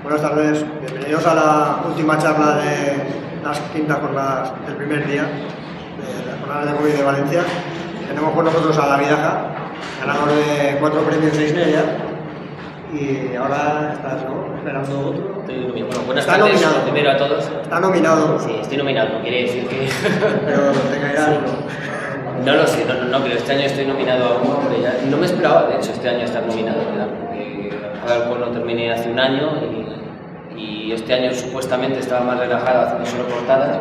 Buenas tardes, bienvenidos a la última charla de las quintas jornadas del primer día de las jornadas de COVID de Valencia. Tenemos con nosotros a David Aja, ganador de 4 premios Eisner ya, y ahora estás, ¿no?, esperando otro. Estoy nominado. Bueno, buenas Está tardes, nominado. primero a todos. Está nominado. Sí, estoy nominado, no quiere decir que... Pero te caerá Sí. uno. No lo sé, no, pero este año estoy nominado a uno, hombre, ya. No me esperaba, de hecho, este año estar nominado, ¿verdad? Porque algo lo terminé hace un año y este año supuestamente estaba más relajado haciendo solo portadas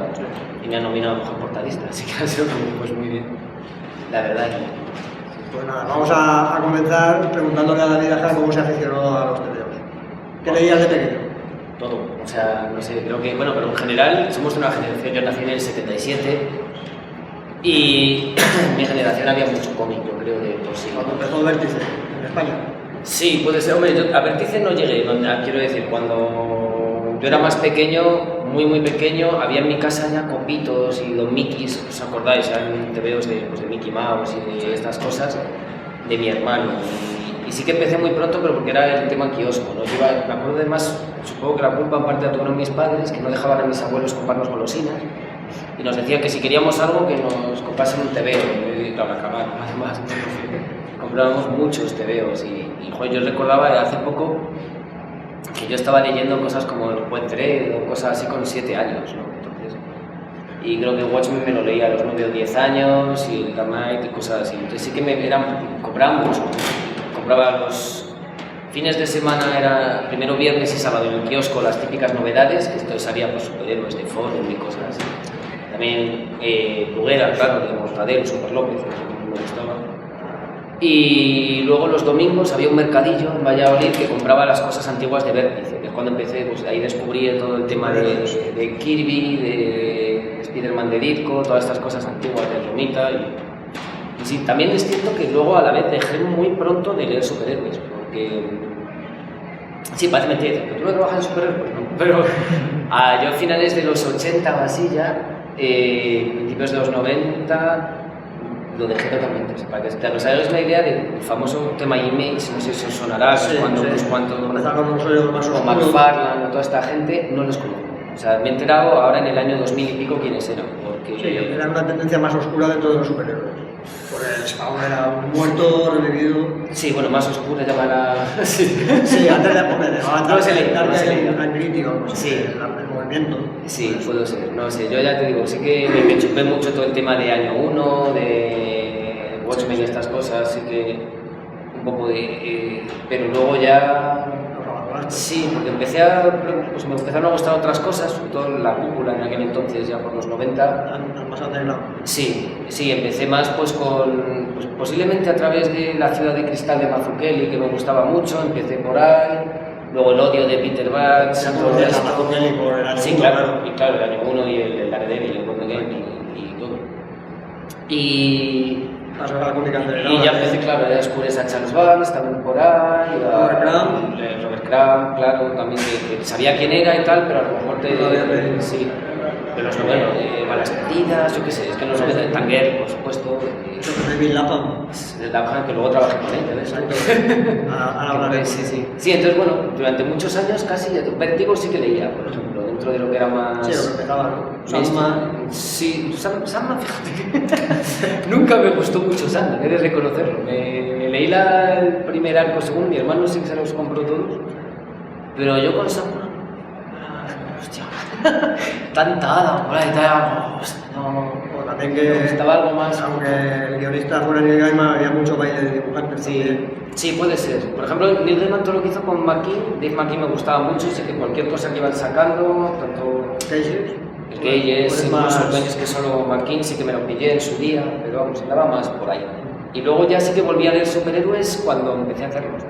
y me han nominado a mejor portadista, así que ha sido pues muy bien, la verdad. Pues nada, vamos a comenzar preguntándole a David Aja cómo se aficionó a los tebeos. ¿Qué leías de pequeño? Todo, o sea, no sé, creo que, bueno, pero en general somos de una generación, yo nací en el 77 y en mi generación había mucho cómic, yo creo, de por sí. Cuando empezó Vértice, en España. Sí, puede ser, hombre, yo a Vértice no llegué, quiero decir, cuando yo era más pequeño, muy pequeño, había en mi casa ya Copitos y Don Mickeys, ¿os acordáis? Eran tebeos de Mickey Mouse y de estas cosas, de mi hermano. Y sí que empecé muy pronto, pero porque era el tema kiosco, ¿no? Me acuerdo de más, supongo que la culpa en parte la tuvieron mis padres, que no dejaban a mis abuelos comprarnos golosinas, y nos decían que si queríamos algo, que nos comprasen un tebeo, y claro, acabar, además, comprábamos muchos tebeos, y joder, yo recordaba hace poco que yo estaba leyendo cosas como El Juez Dredd o cosas así con 7 años, ¿no? Entonces, y creo que Watchmen me lo leía a los 9 o 10 años, y el Dark Knight y cosas así, entonces sí que compraba mucho. Compraba los fines de semana, era primero viernes y sábado en el kiosco, las típicas novedades, que esto salía por superhéroes de Ford y cosas así. También Bruguera, claro, de Mortadelo, Super López, que me gustaba. Y luego los domingos había un mercadillo en Valladolid que compraba las cosas antiguas de Vértice, que es cuando empecé, pues ahí descubrí todo el tema de Kirby, de Spider-Man de Ditko, todas estas cosas antiguas de Romita. Y sí, también es cierto que luego a la vez dejé muy pronto de leer superhéroes, porque... Sí, parece mentira, pero tú no trabajas en superhéroes, ¿no? Pero yo a finales de los 80 o así ya, principios de los 90, lo dejé totalmente. O sea, para que te hagáis una idea del famoso tema Image, no sé si os sonará, Sí, cuando sí. unos cuantos... Empezaron con los más O oscuros. McFarlane o toda esta gente, no los conozco. O sea, me he enterado ahora en el año 2000 y pico quiénes eran, porque... Sí, era una tendencia más oscura dentro de los superhéroes. Por el Spawn era un muerto, revivido. Sí, bueno, más oscura llamará... Sí. Sí, antes de poner, No sé leer, no sé leer. al crítico, no sé, Sí. el movimiento. Sí, puedo ser, no sé, yo ya te digo, sí que me chupé mucho todo el tema de año 1, de Watchmen y estas cosas, sí que un poco de... pero luego ya... Sí, porque pues me empezaron a gustar otras cosas, sobre todo la cúpula en aquel entonces, ya por los 90. Más underground. Sí, empecé más pues pues posiblemente a través de La ciudad de cristal de Mazzucchelli, que me gustaba mucho, empecé por ahí, luego El odio de Peter Batts, todo esto. Sí, claro, y claro, el año 1 y el Daredevil, el Wonder Game y todo. Y ya empecé, claro, ya descubres a Charles Vance, también por ahí, Robert Crumb, claro, también que sabía quién era y tal, pero a lo mejor sí, de los 90, Balas Perdidas, yo qué sé, es que en los 90 de Tanger, por supuesto, David Lapham. de Lapham, que luego trabajé con él, ¿ves? Ahora hablaré. Sí, entonces bueno, durante muchos años casi, Vértigo sí que leía, por ejemplo, dentro de lo que era más... Sí, lo que empezaba, ¿no? Sandman. Sí, Sandman, fíjate que nunca me gustó mucho Sandman, he de reconocerlo. Me leí el primer arco según mi hermano, sí que se los compró todos, pero yo con Sandman, hostia, tanta hada por ahí, no, O también que estaba algo más. Aunque el guionista fuera Neil Gaiman, había mucho baile de dibujantes. Sí, puede ser. Por ejemplo, Neil Gaiman todo lo que hizo con McKean, Dave McKean me gustaba mucho, sé que cualquier cosa que iban sacando, tanto... Cages. El Cages, incluso más... el dueño es que solo McKean sí que me lo pillé en su día, pero vamos, andaba más por ahí. Y luego ya sí que volví a leer superhéroes cuando empecé a hacerlos.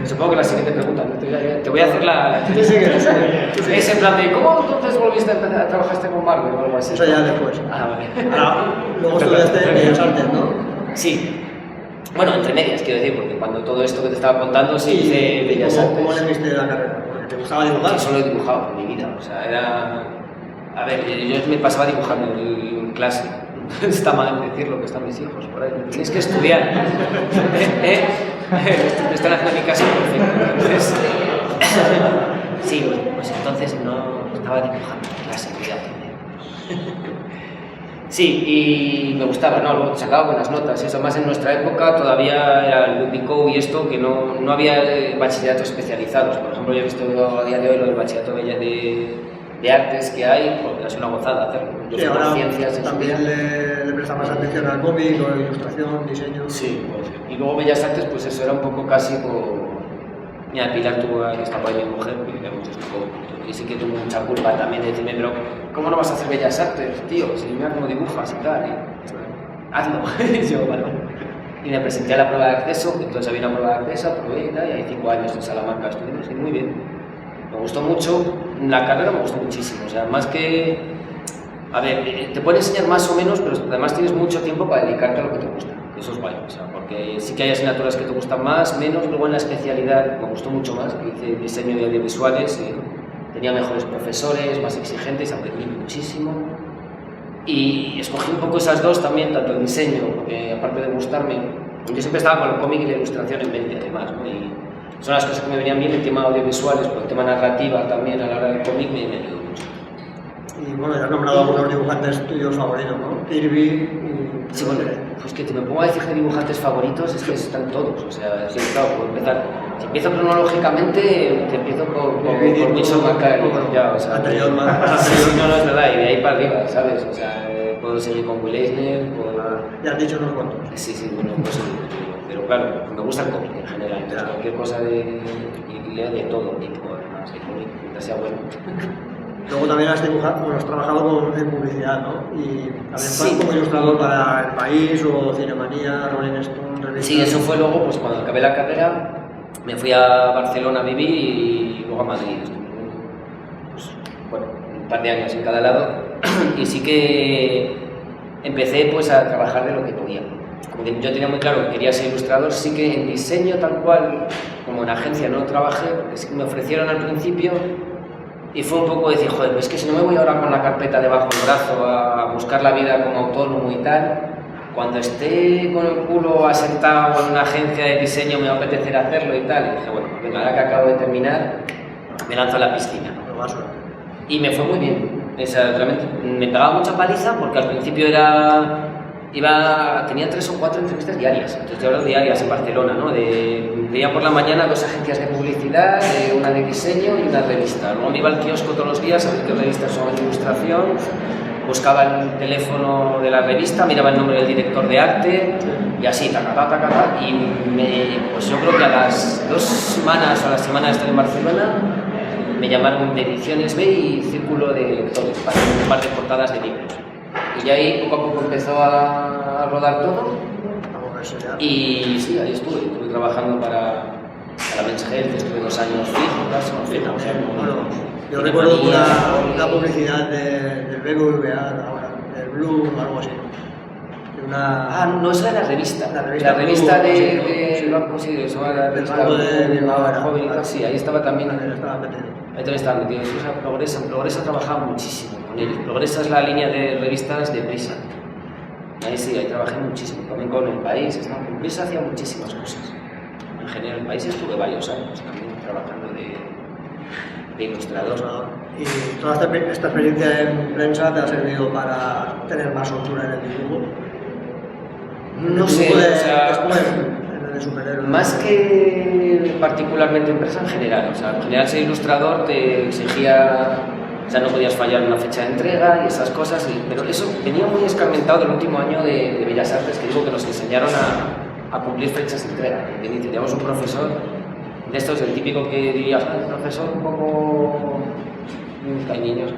Supongo que la siguiente pregunta, ¿no? Te voy a hacer la... Es en plan de, ¿cómo entonces volviste a trabajaste con Marvel o algo así? Eso ya después. Vale. Luego estudiaste en Bellas Artes, ¿no? Sí. Bueno, entre medias, quiero decir, porque cuando todo esto que te estaba contando sí hice Bellas Artes. ¿Cómo le viste la carrera? ¿Porque te gustaba dibujar? Sí, solo he dibujado en mi vida, o sea, era... A ver, yo me pasaba dibujando en clase. Está mal decirlo, que están mis hijos por ahí. Tienes que estudiar. Me están haciendo mi casa perfecto. Entonces, no estaba dibujando en clase, Sí, y me gustaba, ¿no? Luego sacaba buenas notas, eso más en nuestra época todavía era el Ubico y esto, que no había bachilleratos especializados. Por ejemplo, yo he visto a día de hoy lo del bachillerato de artes que hay, pues es una gozada hacerlo. Yo sí, ahora ciencias también le presta más atención al cómic, o ilustración, diseño. Sí, pues, y luego Bellas Artes, pues eso era un poco casi por... Mira, Pilar tuvo que está por ahí mi mujer, y sí que tuvo mucha culpa también de decirme, pero ¿cómo no vas a hacer Bellas Artes, tío? Si mira cómo dibujas y tal, hazlo. Y yo, bueno. Y me presenté a la prueba de acceso, entonces había una prueba de acceso, aprobé y tal, y hay 5 años en Salamanca estudiando, sí, muy bien. Me gustó mucho, la carrera me gustó muchísimo, o sea, más que... A ver, te pueden enseñar más o menos, pero además tienes mucho tiempo para dedicarte a lo que te gusta, eso es guay, o sea, porque sí que hay asignaturas que te gustan más, menos, luego en la especialidad me gustó mucho más, hice diseño de audiovisuales, tenía mejores profesores, más exigentes, aprendí muchísimo, y escogí un poco esas dos también, tanto el diseño, porque aparte de gustarme, yo siempre estaba con el cómic y la ilustración en mente además, ¿no? Y son las cosas que me venían bien, el tema audiovisuales, pero el tema narrativa también a la hora del cómic me ayudó mucho. Y bueno, ya has nombrado algunos dibujantes tuyos favoritos, ¿no? Kirby y... Sí, bueno, pues que te me pongo a decir que dibujantes favoritos es que están todos, o sea, sí, claro, puedo empezar. Si empiezo cronológicamente, te empiezo por Mitchell McCarthy, ya, o sea... Anterior más. No, es verdad, y de ahí para arriba, ¿sabes? O sea, puedo seguir con Will Eisner, Ya has dicho unos cuantos. Sí, bueno, pues pero claro, me gusta el cómic en general, entonces cualquier cosa y leo de todo tipo, además, el cómic, mientras sea bueno. Luego también has dibujado, bueno, has trabajado en publicidad, ¿no? Y también Sí. como ilustrador para El País o Cinemanía, Rolling Stone, revistas. Sí, eso fue luego, pues cuando acabé la carrera, me fui a Barcelona a vivir y luego a Madrid. Pues, bueno, un par de años en cada lado y sí que empecé pues a trabajar de lo que podía. Como que yo tenía muy claro que quería ser ilustrador, sí que en diseño tal cual, como en agencia no trabajé, porque sí que me ofrecieron al principio. Y fue un poco decir, joder, pues es que si no me voy ahora con la carpeta debajo del brazo a buscar la vida como autónomo y tal, cuando esté con el culo asentado en una agencia de diseño me va a apetecer hacerlo y tal. Y dije, bueno, pues ahora que acabo de terminar, me lanzo a la piscina. Y me fue muy bien. O sea, realmente me pegaba mucha paliza porque al principio tenía 3 o 4 entrevistas diarias, entonces yo hablo diarias en Barcelona, ¿no? Veía por la mañana 2 agencias de publicidad, una de diseño y una revista. Luego me iba al kiosco todos los días a ver qué revistas son de ilustración, buscaba el teléfono de la revista, miraba el nombre del director de arte y así, tacatá, y pues yo creo que a las 2 semanas o a la semana de estar en Barcelona me llamaron de Ediciones B y Círculo de Lectores para hacer un par de portadas de libros. Y ahí poco a poco empezó a rodar todo. Y sí, ahí estuve trabajando para la Men's Health, estuve 2 años fijos. Bueno, yo recuerdo una publicidad del BBVA ahora, del Blue o algo así. No, esa era la revista. La revista del banco, sí, eso era la revista del joven y tal, sí, ahí estaba también. Ahí también estaba metido. Progresa trabajaba muchísimo con ellos. Progresa es la línea de revistas de Prisa. Ahí sí, ahí trabajé muchísimo. También con El País, ¿no? Con Prisa hacía muchísimas cosas. En general, en El País estuve varios años también trabajando de ilustrador. ¿Y toda esta experiencia en prensa te ha servido para tener más soltura en el dibujo? No sé, o sea, de superhéroes. Más que particularmente empresa en general, o sea, en general ser ilustrador te exigía, o sea, no podías fallar una fecha de entrega y esas cosas, pero eso venía muy escarmentado del último año de Bellas Artes, que digo que nos enseñaron a cumplir fechas de entrega. Teníamos un profesor de estos, el típico que dirías, el profesor un poco... hay niños.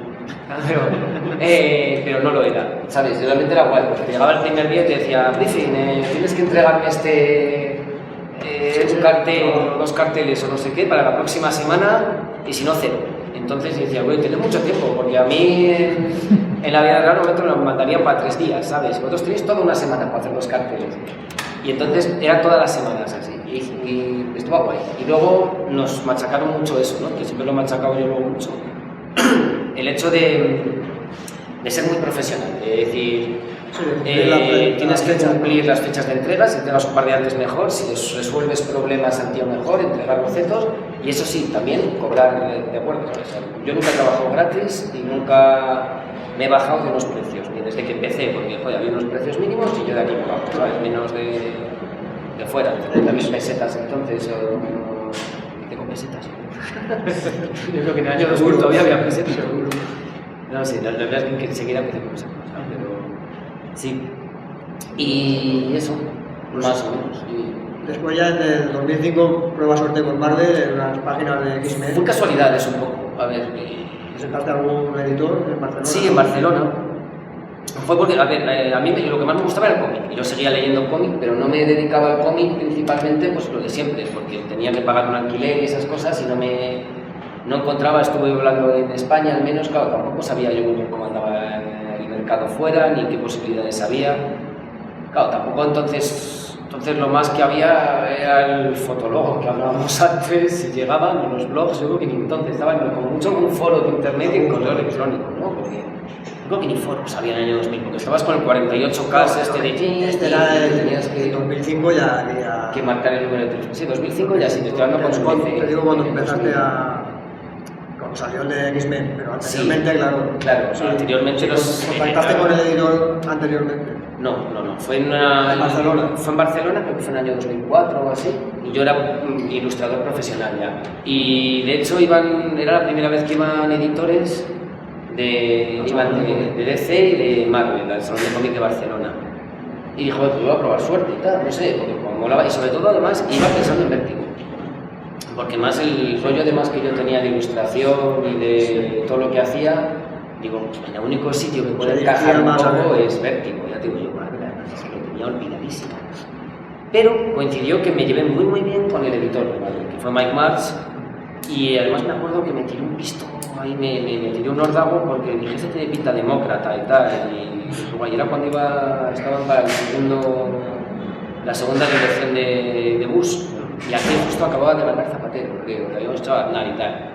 Pero no lo era, ¿sabes? Realmente era guay, porque te llegaba el primer día y te decía, briefing, tienes que entregarme un cartel, 2 carteles o no sé qué para la próxima semana y si no, 0. Entonces yo decía, güey, tenés mucho tiempo, porque a mí en la vida real momento nos mandarían para 3 días, ¿sabes? Vosotros tenéis toda una semana para hacer los carteles. Y entonces eran todas las semanas así, y estuvo guay. Y luego nos machacaron mucho eso, ¿no? Que siempre lo he machacado yo luego mucho. El hecho de ser muy profesional, es decir, tienes que cumplir las fechas de entrega, si entregas un par de antes mejor, si resuelves problemas al tío mejor, entregar bocetos, Y eso sí, también cobrar de acuerdo. O sea, yo nunca he trabajado gratis y nunca me he bajado de unos precios, ni desde que empecé, porque joder, había unos precios mínimos y yo de aquí me bajo, ¿sabes? Menos de fuera, 50.000 pesetas entonces, tengo pesetas. Yo creo que en el año 2000 todavía había pesetas. No sé, la verdad es que enseguida empecé con esa cosa, pero sí. Y eso, más o menos. Después ya en el 2005 prueba suerte con Marvel en unas páginas de X-Men. Fue casualidades un poco, a ver. ¿Presentaste a algún editor en Barcelona? Sí, en Barcelona. Fue porque, a ver, a mí lo que más me gustaba era el cómic. Yo seguía leyendo cómic, pero no me dedicaba al cómic principalmente pues lo de siempre, porque tenía que pagar un alquiler y esas cosas y no encontraba, estuve hablando en España al menos, claro, tampoco sabía yo muy bien cómo andaba el mercado fuera, ni qué posibilidades había. Claro, tampoco entonces lo más que había era el fotólogo que hablábamos antes, y llegaban o los blogs, yo creo que ni entonces, estaban como mucho en un foro de internet y en correo electrónico, ¿no? Porque yo creo que ni foros había en el año 2000, porque estabas con el 48K Este era tenías que 2005 ya había... que marcar el número de teléfono. Sí, 2005 ya sí, te estoy hablando con Te digo cuando empezaste cuando salió el de X-Men, pero anteriormente, sí, claro. O sea, anteriormente ¿Contactaste con el editor anteriormente? No. Fue en Barcelona. Fue en Barcelona, creo que fue en el año 2004 o así. Y yo era ilustrador profesional ya. Y de hecho era la primera vez que iban editores de DC y de Marvel, al Salón de Cómic de Barcelona. Y dijo, pues voy a probar suerte y tal, no sé, porque como molaba. Y sobre todo, además, iba pensando en Vértigo. Porque más el rollo además que yo tenía de ilustración y de todo lo que hacía, digo, el único sitio que puede encajar un poco es Vértigo. Ya te digo yo, madre mía, es que lo tenía olvidadísimo. Pero coincidió que me llevé muy bien con el editor de Madrid, que fue Mike March, y además me acuerdo que me tiró un pistón, ahí me tiró un órdago porque dije, ese tiene pinta demócrata y tal, y luego era cuando estaban para la segunda reelección de Bush, y aquí justo acababa de ganar Zapatero, creo, que habíamos hecho a Aznar y tal.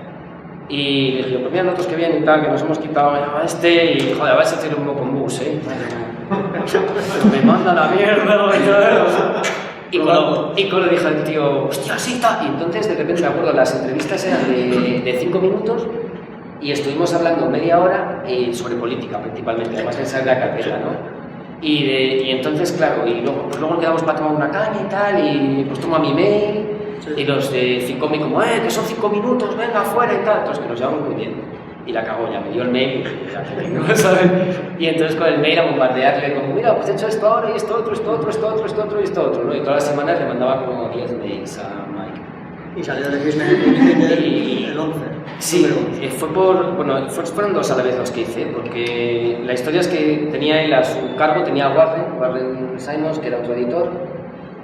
Y le dije, pues mira nosotros que vienen y tal, que nos hemos quitado a este, y joder, vais a hacer un poco con Bush, me manda la mierda, y cuando dijo el tío, hostia, sí, está. Y entonces de repente me acuerdo, las entrevistas eran de 5 minutos y estuvimos hablando media hora sobre política principalmente, además de esa la carpeta, ¿no? Y entonces, claro, y luego quedamos para tomar una caña y tal, y pues toma mi mail, y los de Ficomi como, que son 5 minutos, venga, afuera y tal, entonces que nos llevamos muy bien. Y la cagó, ya me dio el mail y ¿sabes? Y entonces con el mail a bombardearle como, mira, pues he hecho esto ahora y esto otro, ¿no? Y todas las semanas le mandaba como 10 mails a Mike. Y salió el X-Men el 11. Sí, fueron 2 a la vez los que hice, porque la historia es que tenía él a su cargo, tenía a Warren Simons, que era otro editor,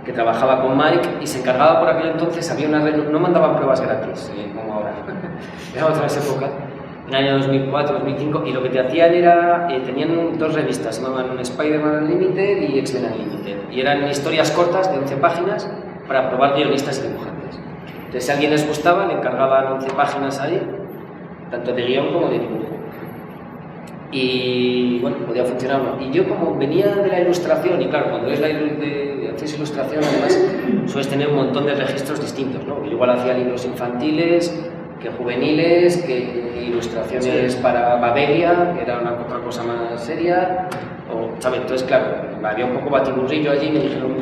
que trabajaba con Mike y se encargaba por aquel entonces, no mandaban pruebas gratis, como ahora, era otras épocas. En el año 2004, 2005, y lo que te hacían era, tenían 2 revistas, se llamaban Spider-Man Unlimited y X-Men Unlimited, y eran historias cortas de 11 páginas para probar guionistas y dibujantes. Entonces, si a alguien les gustaba, le encargaban 11 páginas ahí, tanto de guión como de dibujo. Y bueno, podía funcionar o no. Y yo como venía de la ilustración, y claro, cuando haces ilustración, además, sueles tener un montón de registros distintos, ¿no? Yo igual hacía libros infantiles, que juveniles, que ilustraciones para Babelia, que era otra cosa más seria, ¿sabes? Entonces, claro, había un poco batiburrillo allí y me dijeron,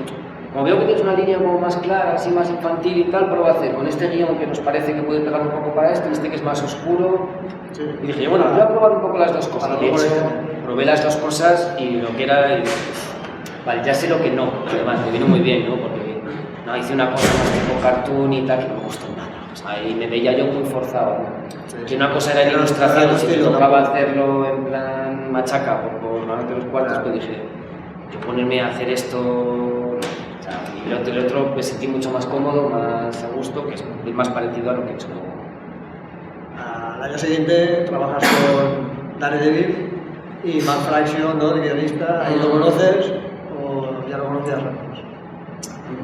como veo que tienes una línea como más clara, así más infantil y tal, prueba a hacer con este guión que nos parece que puede pegar un poco para esto, y este que es más oscuro. Sí. Y dije, bueno, voy a probar un poco las 2 cosas. De hecho, probé las 2 cosas y lo que era, vale, ya sé lo que no, además, me vino muy bien, ¿no? Porque hice una cosa más tipo cartoon y tal que no me gustó nada. Ahí me veía yo muy forzado, ¿no? Que una cosa era en ilustración, si me tocaba hacerlo en plan machaca por ganarte los cuartos, pues dije, yo ponerme a hacer esto, y el otro me sentí mucho más cómodo, más a gusto, que es más parecido a lo que he hecho luego. Al año siguiente trabajas con Daredevil y Matt Fraction, ¿no? El guionista, ¿ahí lo conoces o ya lo conocías antes?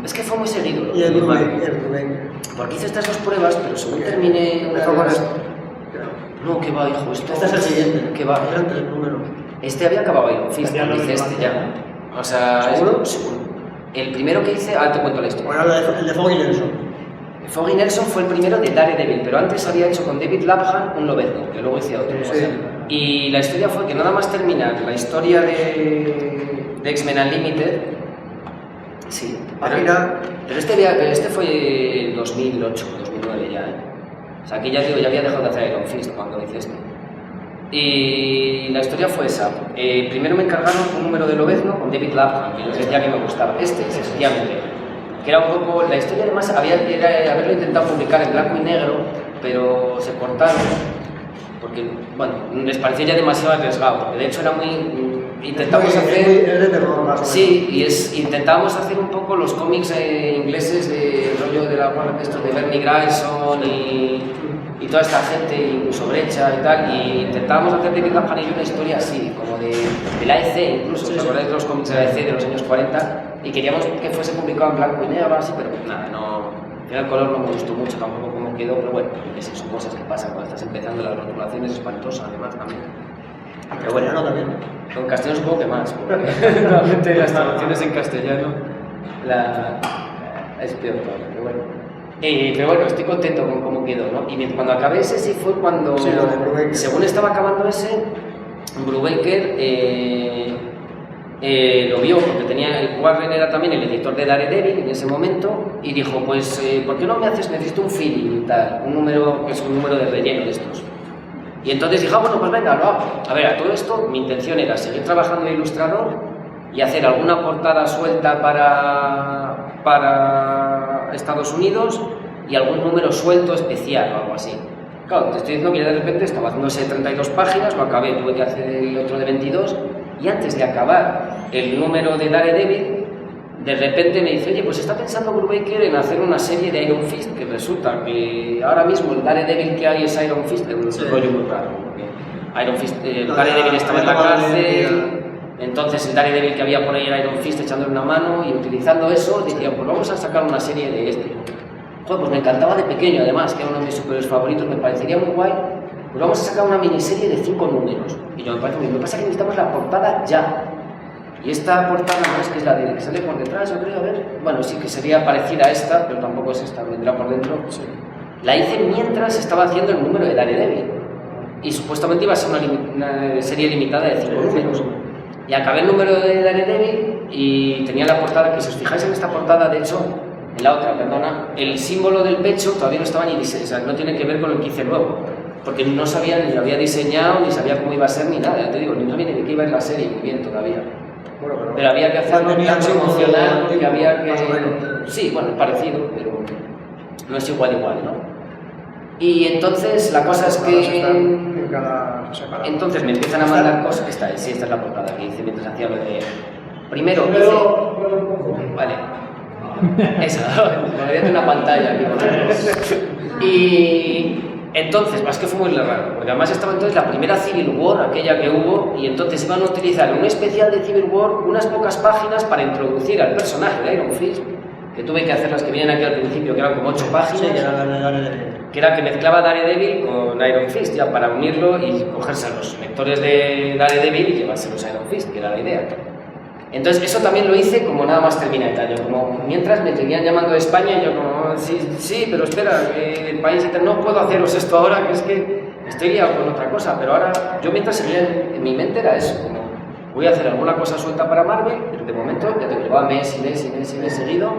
Es que fue muy seguido. Y el Rubén. Porque hice estas 2 pruebas, pero según terminé... Empezó con esto. No, que va, hijo, esto... Este es el siguiente. Que va. Eran 3 números. Este había acabado Iron Fist, hice este ya. O sea... ¿Seguro? Seguro. El primero que hice... te cuento la historia. Bueno, el de Foggy Nelson. Foggy Nelson fue el primero de Daredevil, pero antes había hecho con David Lapham un Lobezno, que luego hice otro. Sí. Y la historia fue que nada más terminar la historia de X-Men Unlimited, sí, pero este fue 2008, 2009 ya, ¿eh? O sea, aquí ya digo, ya había dejado de hacer Iron Fist cuando hice esto. Y la historia fue esa. Primero me encargaron un número de Lobezno con David Lapham, que les decía que me gustaba. Sencillamente. Que era un poco... La historia además era haberlo intentado publicar en blanco y negro, pero se cortaron porque, bueno, les parecía ya demasiado arriesgado. De hecho era muy... Intentamos hacer... Es de terror, más o menos. Sí, intentábamos hacer un poco los cómics ingleses de rollo de de Bernie Grayson y toda esta gente, incluso Brecha y tal, y intentábamos hacer de David Lapham y una historia así, como de la EC, incluso, ¿os acordáis de los cómics de la EC de los años 40? Y queríamos que fuese publicado en blanco y negro, así, pero nada, no... Al final el color no me gustó mucho, tampoco como quedó, pero bueno, esas son cosas que pasan cuando estás empezando, la rotulación es espantosa además también. Pero bueno, también. Con castellano supongo que más, porque realmente las traducciones en castellano es peor todavía, pero bueno. Pero bueno, estoy contento con cómo quedó, ¿no? Y cuando acabé ese sí fue cuando, sí, lo de Brubaker. Según estaba acabando ese, Brubaker lo vio, porque el Warren era también el editor de Daredevil en ese momento, y dijo, pues, ¿por qué no me haces? Necesito un feeling y tal, un número, que es un número de relleno de estos. Y entonces dije, bueno, pues venga, lo hago. A ver, a todo esto, mi intención era seguir trabajando de ilustrador y hacer alguna portada suelta para Estados Unidos y algún número suelto especial o algo así. Claro, te estoy diciendo que ya de repente estaba haciendo ese 32 páginas, lo acabé, tuve que hacer el otro de 22, y antes de acabar el número de Daredevil, de repente me dice, oye, pues está pensando Brubaker en hacer una serie de Iron Fist, que resulta que ahora mismo el Daredevil que hay es Iron Fist, es un rollo muy raro, porque Iron Fist, Daredevil estaba en la cárcel, entonces el Daredevil que había por ahí era Iron Fist echándole una mano, y utilizando eso decía, pues vamos a sacar una serie de este. Joder, pues me encantaba de pequeño además, que era uno de mis superhéroes favoritos, me parecería muy guay, pues vamos a sacar una miniserie de 5 números. Y yo me parece muy bien, lo que pasa es que necesitamos la portada ya. Y esta portada no es que es la de que sale por detrás, yo creo, a ver. Bueno, sí que sería parecida a esta, pero tampoco es esta, vendrá por dentro. Sí. La hice mientras estaba haciendo el número de Daredevil. Y supuestamente iba a ser una serie limitada de 5 números. Y acabé el número de Daredevil y tenía la portada, que si os fijáis en esta portada, de hecho, en la otra, perdona, el símbolo del pecho todavía no estaba ni diseñado, o sea, no tiene que ver con lo que hice luego. Porque no sabía ni lo había diseñado, ni sabía cómo iba a ser, ni nada. Ya te digo, ni sabía ni de qué iba a ir la serie, muy bien todavía. Bueno, pero había que hacerlo tan promocional, que había que... Sí, bueno, parecido, pero no es igual, ¿no? Y entonces la cosa es que... Entonces me empiezan a mandar cosas... Esta es la portada que hice mientras hacía lo de... Primero hice... Vale. Esa, me voy a hacer una pantalla aquí. Y... Entonces, más que fue muy raro, porque además estaba entonces la primera Civil War, aquella que hubo, y entonces iban a utilizar un especial de Civil War, unas pocas páginas para introducir al personaje de Iron Fist, que tuve que hacer las que vienen aquí al principio, que eran como 8 páginas, sí, que era que mezclaba Daredevil con Iron Fist, ya para unirlo y cogerse a los lectores de Daredevil y llevárselos a Iron Fist, que era la idea. Entonces eso también lo hice como nada más terminé el tallo, como mientras me seguían llamando de España y yo como, sí, pero espera, que el país no puedo haceros esto ahora, que es que estoy liado con otra cosa, pero ahora yo mientras seguía en mi mente era eso, como voy a hacer alguna cosa suelta para Marvel, pero de momento ya te llevaba mes seguido,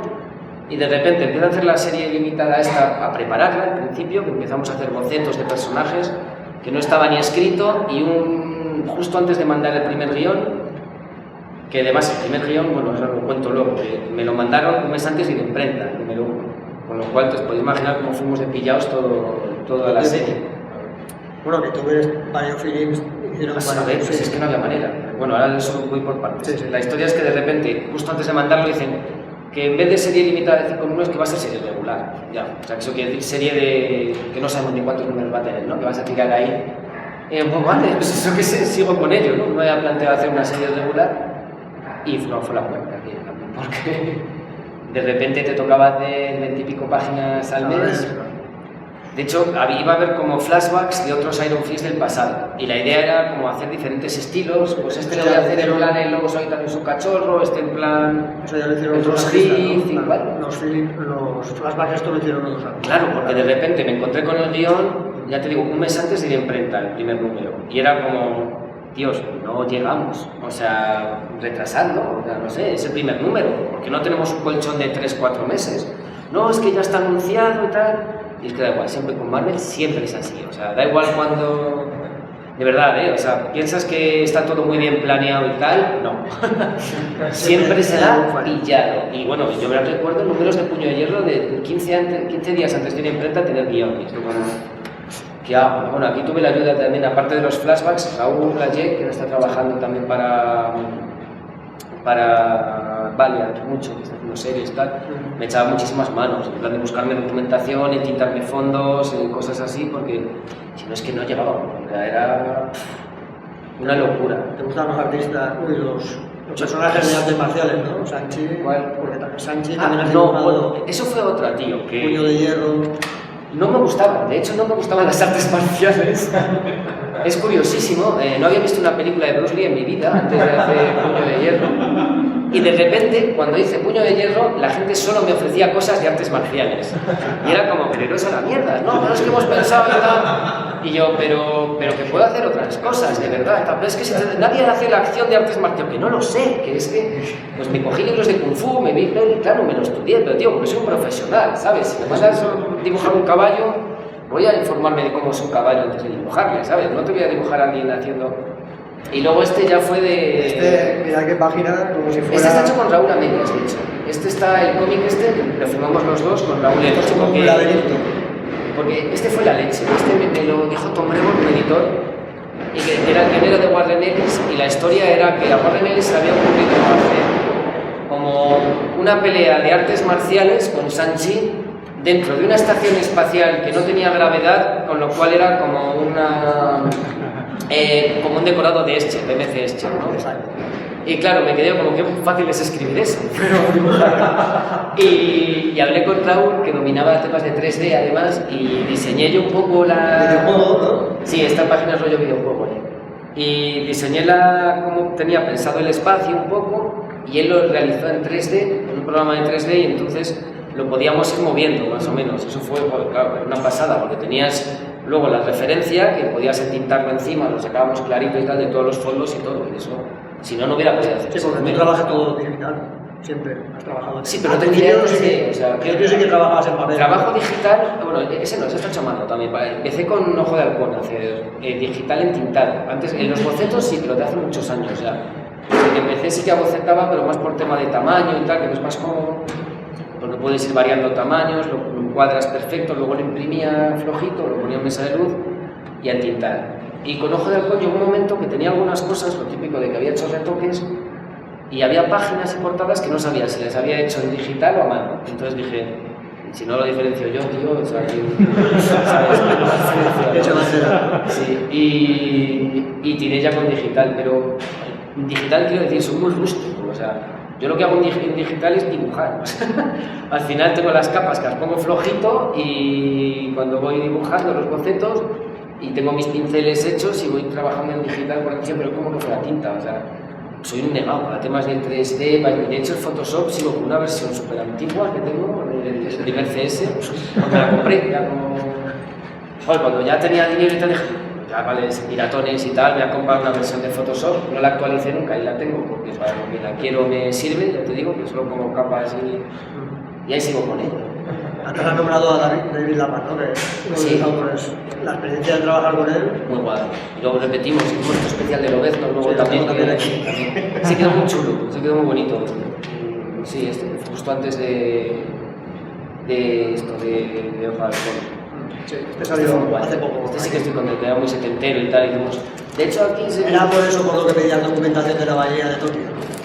y de repente empiezo a hacer la serie limitada esta, a prepararla al principio, que empezamos a hacer bocetos de personajes que no estaba ni escrito, y justo antes de mandar el primer guión, que además el primer guión, bueno, eso lo cuento luego, que me lo mandaron un mes antes y de imprenta, número 1, con lo cual te podéis imaginar cómo fuimos de pillados toda la serie. Bueno, que tú ves varios films, hicieron pues, a ver, pues es que no había manera. Bueno, ahora eso voy por partes. Sí. La historia es que de repente, justo antes de mandarlo, dicen que en vez de serie limitada de 5 números, que va a ser serie regular. Ya. O sea, que eso quiere decir serie de... que no sabemos ni cuántos números va a tener, ¿no? Que vas a tirar ahí. Pues vale, pues eso que sigo con ello, ¿no? No había planteado hacer una serie regular. Y no fue la muerte aquí, porque de repente te tocaba hacer 20 y pico páginas al mes De hecho, iba a haber como flashbacks de otros Iron Fist del pasado. Y la idea era como hacer diferentes estilos. Pues este lo voy a hacer en plan el lobo solitario en su cachorro, este en plan eso ya lo hicieron otros hits, ¿no? Igual. Los flashbacks esto lo hicieron otros artistas. Claro, porque de repente me encontré con el guión, ya te digo, un mes antes de ir a imprenta, el primer número. Y era como, Dios, no llegamos. O sea, retrasarlo, o sea, no sé, es el primer número. Porque no tenemos un colchón de 3-4 meses. No, es que ya está anunciado y tal. Y es que da igual, siempre con Marvel siempre es así. O sea, da igual cuando... De verdad, ¿eh? O sea, piensas que está todo muy bien planeado y tal, no. Siempre será pillado. Y bueno, yo me recuerdo números de Puño de Hierro de 15 días antes de ir a imprenta tener guiones. ¿Qué hago? Bueno, aquí tuve la ayuda también, aparte de los flashbacks, Raúl Lajé, que no está trabajando también para Valiant, mucho, que está haciendo series y tal, me echaba muchísimas manos, en plan de buscarme documentación, entintarme fondos, cosas así, porque si no es que no llegaba, o sea, era una locura. ¿Te gustan los artistas, los personajes de artes marciales, no? Sanchi, ¿cuál? Porque Sanchi también ha no, dibujado eso fue otra, tío, que... Puño de Hierro. No me gustaban, de hecho no me gustaban las artes marciales. Es curiosísimo, no había visto una película de Bruce Lee en mi vida antes de hacer Puño de Hierro. Y de repente, cuando hice Puño de Hierro, la gente solo me ofrecía cosas de artes marciales. Y era como, pero eres a la mierda, no, pero es que hemos pensado y tal. Y yo, pero que puedo hacer otras cosas, de verdad. Pero es que nadie hace la acción de artes marciales, que no lo sé, que es que... Pues me cogí libros de Kung Fu, me vi, claro, me lo estudié, pero tío, porque soy un profesional, ¿sabes? Si me mandas a dibujar un caballo, voy a informarme de cómo es un caballo antes de dibujarle, ¿sabes? No te voy a dibujar a alguien haciendo... Y luego este ya fue de... mira qué página, como si fuera... Este está hecho con Raúl Amelias, de hecho. Este está, el cómic lo firmamos los dos con Raúl el Es como chico un laberinto. Porque este fue la leche. Este me lo dijo Tom Brevoort, un editor, y que era el pionero de Warren Ellis, y la historia era que a Warren Ellis se había ocurrido hacer como una pelea de artes marciales con Sanchi dentro de una estación espacial que no tenía gravedad, con lo cual era como como un decorado de Escher, de MC Escher, ¿no? Exacto. Y claro, me quedé como que fácil es escribir eso, y hablé con Raúl, que dominaba temas de 3D además, y diseñé yo un poco la... ¿Videojuego, no? Sí, esta página es rollo videojuego, ¿eh? Y diseñé como tenía pensado el espacio un poco, y él lo realizó en 3D, en un programa de 3D, y entonces lo podíamos ir moviendo más o menos. Eso fue, claro, una pasada, porque tenías luego la referencia, que podías entintarlo encima, lo sacábamos clarito y tal, de todos los fondos y todo, y eso, si no, no hubiera podido hacer Sí, eso. porque tú trabajas todo digital, siempre has trabajado. Sí, pero al te principio diré, sí que, o sea, yo sí que trabajabas en papel. Trabajo digital, bueno, ese no, ese está hecho a mano también. Empecé con Ojo de Halcón a hacer digital entintado. Antes, en los bocetos sí, pero de hace muchos años ya. Desde que empecé sí que bocetaba, pero más por tema de tamaño y tal, que no es más cómodo, porque puedes ir variando tamaños, lo encuadras perfecto, luego lo imprimía flojito, lo ponía en mesa de luz y a entintar. Y con Ojo de Halcón llegó un momento que tenía algunas cosas, lo típico de que había hecho retoques, y había páginas y portadas que no sabía si las había hecho en digital o a mano. Entonces dije, si no lo diferencio yo, tío, o sea, ¿sabes? Hecho de cera. Sí, y tiré ya con digital, pero digital quiero decir, soy muy rústico, o sea, yo lo que hago en digital es dibujar. Al final tengo las capas que las pongo flojito y cuando voy dibujando los bocetos y tengo mis pinceles hechos y voy trabajando en digital porque siempre como que fuera tinta, o sea, soy un negado a temas del 3D, de hecho el Photoshop sigo con una versión súper antigua que tengo, del primer CS, porque la compré, ya como... Joder, cuando ya tenía dinero y tal dije, ya vale, piratones y tal, voy a comprar una versión de Photoshop, no la actualicé nunca y la tengo porque para lo que la quiero me sirve, ya te digo, que solo como capas y ahí sigo con ella. Antes has nombrado a David Lapan, ¿no? Que es uno de los autores. La experiencia de trabajar con él. Muy guay. Y luego repetimos, hicimos nuestro especial de Lobezno, luego Sí, también. también aquí. Se quedó muy chulo, se quedó muy bonito. Sí, justo antes de esto, de Ojo de Halcón. Sí, este salió hace poco. Este sí que estoy contento, era muy setentero y tal. De hecho, aquí se... Era por eso por lo que pedías documentación de la bahía de Tokio.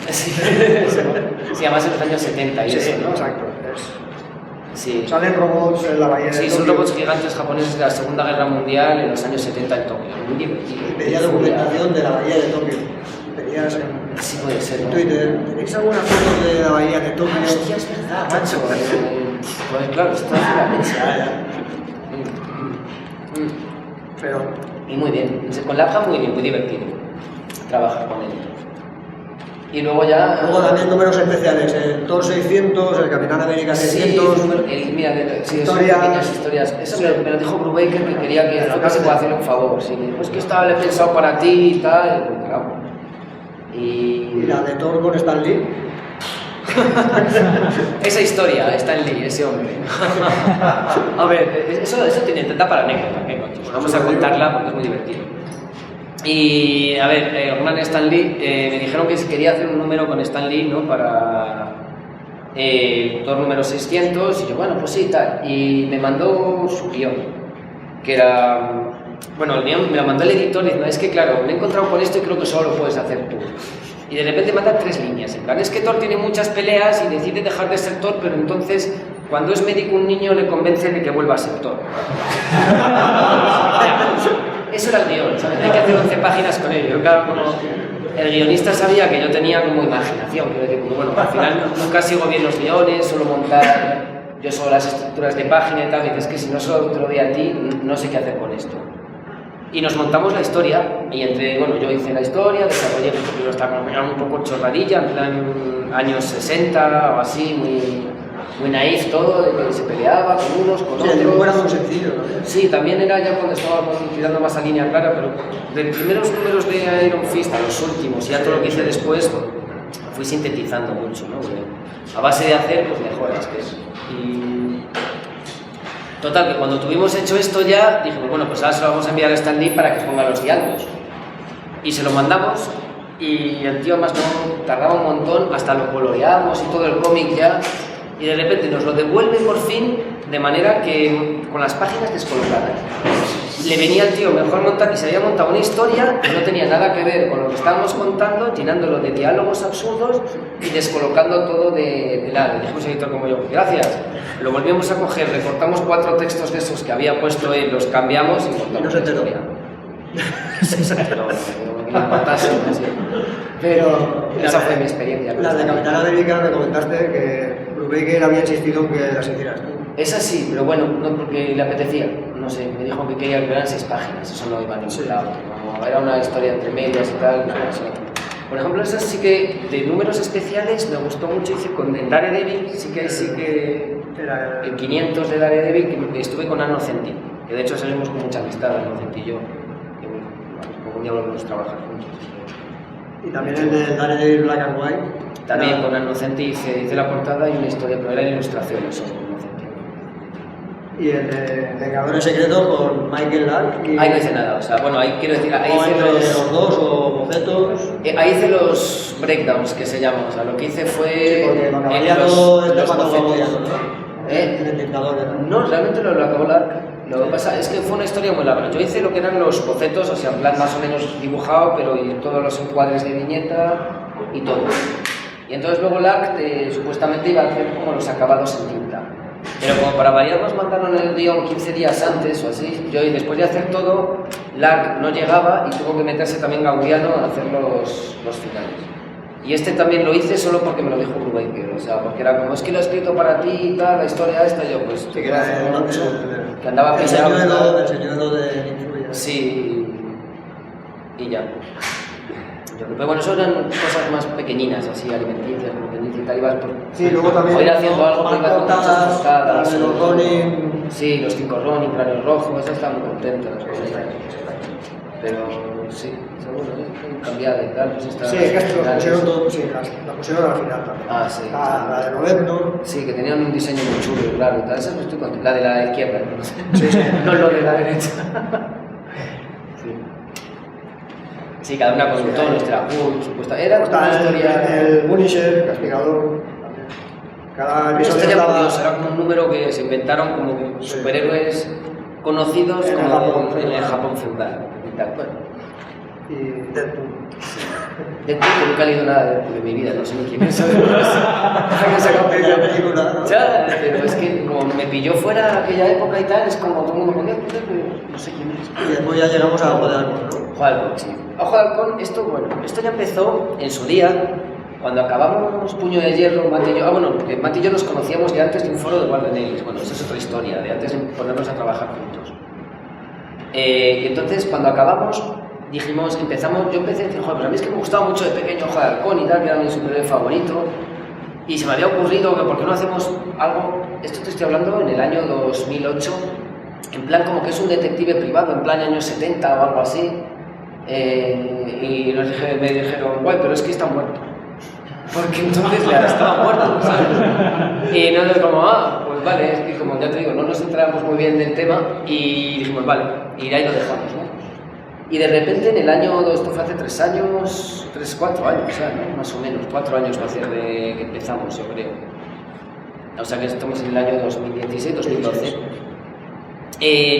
Sí, además en los años 70 y eso, ¿no? Exacto. Sí. Salen robots en la bahía de Tokio. Sí, son robots gigantes japoneses de la Segunda Guerra Mundial en los años 70 en Tokio. Muy divertido. Y pedía documentación de la bahía de Tokio. Pedías en Sí, puede ser, ¿no? Twitter, ¿tenéis alguna foto de la bahía de Tokio? Hostia, es verdad, macho. Pues claro, esto es la leche. Pero... Y muy bien, con Labja muy bien, muy divertido trabajar con él. Y luego ya... Luego también números especiales, el Thor 600, el Capitán América 600... Sí, mira, pequeñas historias. Eso me lo dijo Brubaker, que quería que se pueda hacer un favor. Sí, pues que estaba le he pensado para ti y tal, y claro. Y la de Thor con Stan Lee. Esa historia, Stan Lee, ese hombre. A ver, eso tiene tanta para anécdota, ¿qué coño? Vamos a contarla porque es muy divertido. Y a ver, Hernán Stan Lee, me dijeron que quería hacer un número con Stan Lee, ¿no? Para Thor número 600, y yo, bueno, pues sí, tal. Y me mandó su guión, que era... Bueno, el guión me lo mandó el editor y dice, no, es que claro, me he encontrado con esto y creo que solo lo puedes hacer tú. Y de repente manda 3 líneas, en plan, es que Thor tiene muchas peleas y decide dejar de ser Thor, pero entonces, cuando es médico un niño le convence de que vuelva a ser Thor. Eso era el guión, ¿sabes? Hay que hacer 11 páginas con él. Yo, claro, como el guionista sabía que yo tenía como imaginación, quiero decir, como, bueno, al final nunca sigo bien los guiones, solo montar yo solo las estructuras de página y tal, y dices que si no solo te lo doy a ti, no sé qué hacer con esto. Y nos montamos la historia, y bueno, yo hice la historia, desarrollé, porque estaba un poco chorradilla, en plan años 60 o así, muy naif todo, de que se peleaba con unos, con otros. Sí, el era muy sencillo, ¿no? Sí, también era ya cuando estaba tirando más a línea clara, pero de los primeros números de Iron Fist a los últimos, y ya todo lo que hice después, fui sintetizando mucho, ¿no? Porque a base de hacer, pues mejoras, que es. Y... Total, que cuando tuvimos hecho esto ya, dijimos, bueno, pues ahora se lo vamos a enviar a Stan Lee para que ponga los diálogos. Y se lo mandamos, y el tío más no tardaba un montón, hasta lo coloreamos y todo el cómic ya, y de repente nos lo devuelve por fin, de manera que con las páginas descolocadas. Le venía al tío mejor montar, y se había montado una historia que no tenía nada que ver con lo que estábamos contando, llenándolo de diálogos absurdos y descolocando todo de lado. Y dijimos al editor como yo, gracias. Lo volvimos a coger, recortamos 4 textos de esos que había puesto él, los cambiamos y montamos no se enteró. Sí, se enteró, que le importase, así. Pero esa fue mi experiencia. Las de Capitán América me comentaste que Brubaker había insistido en que las hicieras tú. Esa sí, pero bueno, no porque le apetecía, no sé, me dijo que quería que eran 6 páginas, eso no iba a ningún lado, como era una historia entre medias y tal, no sé. Por ejemplo, esas sí que, de números especiales, me gustó mucho, hice con Daredevil, sí que el 500 de Daredevil, que estuve con Anno Centi, que de hecho salimos con mucha amistad, Anno Centi y yo, que algún día volvemos a trabajar juntos. Y también el de Daredevil Black and White. También con Anno Centi hice la portada y una historia, pero eran ilustraciones solo. Y el de Vengadores Secretos con Michael Lark. Y... Ahí no hice nada, o sea, bueno, ahí quiero decir, ahí hice los dos o bocetos. Ahí hice los breakdowns que se llaman, o sea, lo que hice fue. Porque lo los bocetos. El dictador, no, realmente lo acabó Lark. Lo que pasa es que fue una historia muy larga. Yo hice lo que eran los bocetos, o sea, en plan más o menos dibujado, pero y todos los encuadres de viñeta y todo. Y entonces luego Lark supuestamente iba a hacer como los acabados en tinta. Pero como para variar nos mandaron el guión 15 días antes o así, yo y después de hacer todo, Lark no llegaba y tuvo que meterse también Gaudiano a hacer los finales. Y este también lo hice solo porque me lo dijo Brubaker, o sea, porque era como, es que lo he escrito para ti y tal, la historia esta, yo pues... Sí, que era que andaba pillado. El señuelo de Nick. Sí, y ya. Pero bueno, eso eran cosas más pequeñinas, así, alimenticias, como que dice, tal, ibas por... Sí, luego también... O ir haciendo algo, ibas con muchas tostadas. Los Ronin... Sí, los 5 Ronin, Cráneo Rojo, esas están muy contentas. Pero sí, seguro, cambiada y tal, pues está... Sí, es que lo pusieron todo, sí, la pusieron al final también. Ah, sí. La de November. Sí, que tenían un diseño muy chulo y claro y tal, esa no estoy contenta. La de la izquierda, no sé. Sí, sí. No lo de la derecha. Sí, cada una con un tono, Estrapur, supuesta. Era una historia. El Punisher, Castigador. Cada Una episodio historia estaba... curiosa, era como un número que se inventaron como superhéroes conocidos En como Japón, en el Japón feudal y tal. Bueno. Y Deadpool. Deadpool, que nunca he leído nada de Deadpool en mi vida, no sé ni quién es. Que sacado La película, ¿no? ya, pero es que como me pilló fuera aquella época y tal, es como todo el mundo con Deadpool, no sé quién es. Y después ya llegamos a Ojo de Halcón, ¿no? Ojo de Halcón, sí. Ojo de Halcón, esto ya empezó en su día, cuando acabamos Puño de Hierro, Mati y yo. Ah, bueno, porque Mati y yo nos conocíamos de antes de un foro de Warden Ellis. Bueno, esa es otra historia, de antes de ponernos a trabajar juntos. Y entonces, cuando acabamos, yo empecé a decir, joder, pues a mí es que me gustaba mucho de pequeño Ojo de Halcón y tal, que era mi superhéroe favorito, y se me había ocurrido que por qué no hacemos algo, esto te estoy hablando en el año 2008, en plan como que es un detective privado, en plan años 70 o algo así, y me dijeron, guay, pero es que está muerto. Porque entonces ya estaba muerto, ¿sabes? Y no es como, pues vale, es que como ya te digo, no nos entramos muy bien del tema y dijimos, vale, y ahí lo dejamos, ¿no? Y de repente en el año, esto fue hace 3 años, 4 años, ¿no? Más o menos, 4 años va a ser de que empezamos, yo creo. O sea que estamos en el año 2016, 2012.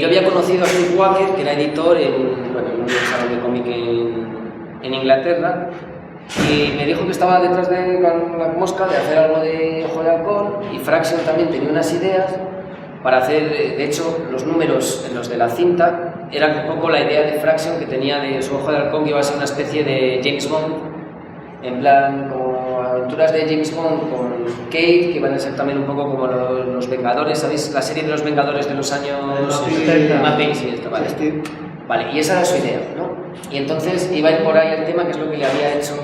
Yo había conocido a Steve Walker, que era editor en un salón de cómic en Inglaterra, y me dijo que estaba detrás de la mosca de hacer algo de Ojo de Halcón, y Fraction también tenía unas ideas para hacer, de hecho, los números en los de la cinta eran un poco la idea de Fraction que tenía de su Ojo de Halcón, que iba a ser una especie de James Bond, en plan como aventuras de James Bond con Kate, que iban a ser también un poco como los Vengadores, ¿sabéis? La serie de los Vengadores de los años 70. Vale, y esa era su idea, ¿no? Y entonces iba a ir por ahí el tema, que es lo que le había hecho,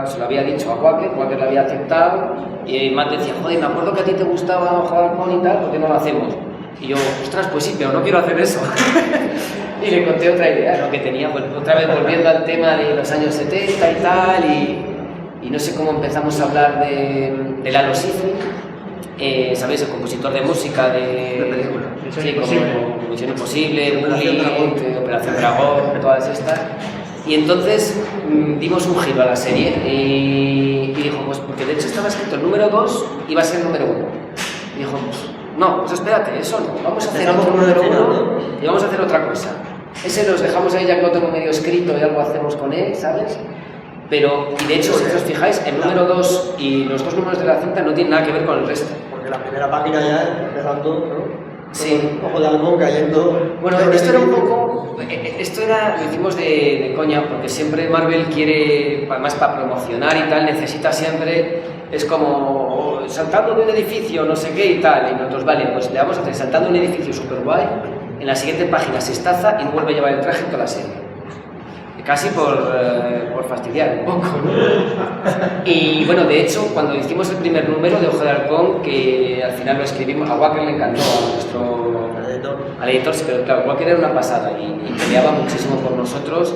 se lo había dicho a Walker le había aceptado, y Matt decía, joder, me acuerdo que a ti te gustaba Ojo de Halcón y tal, ¿por qué no lo hacemos? Y yo, ostras, pues sí, pero no quiero hacer eso. Y le conté otra idea, ¿no? Que tenía, pues, otra vez volviendo al tema de los años 70 y tal, y no sé cómo empezamos a hablar de Lalo Schifrin, ¿sabéis? El compositor de música de película. Sí, como Misión Imposible, Operación Dragón, todas estas. Y entonces dimos un giro a la serie y dijo, pues porque de hecho estaba escrito el número 2 y iba a ser el número 1. Y dijo, no, pues espérate, eso no, vamos a hacer otro número 1 y vamos a hacer otra cosa. Ese los dejamos ahí, ya que lo tengo medio escrito y algo hacemos con él, ¿sabes? Pero, y de hecho, si os fijáis, el número 2 y los 2 números de la cinta no tienen nada que ver con el resto. Porque la primera página ya empezando, ¿no? Sí. Ojo de Halcón cayendo. Bueno, esto era un poco. Lo hicimos de coña, porque siempre Marvel quiere, además para promocionar y tal, necesita siempre. Es como saltando de un edificio, no sé qué y tal. Y nosotros, vale, pues le vamos a hacer saltando de un edificio súper guay. En la siguiente página se estaza y no vuelve a llevar el traje en toda la serie. Casi por fastidiar un poco, ¿no? Y bueno, de hecho, cuando hicimos el primer número de Ojo de Halcón, que al final lo escribimos, a Walker le encantó, al editor, sí, pero claro, Walker era una pasada y peleaba muchísimo por nosotros,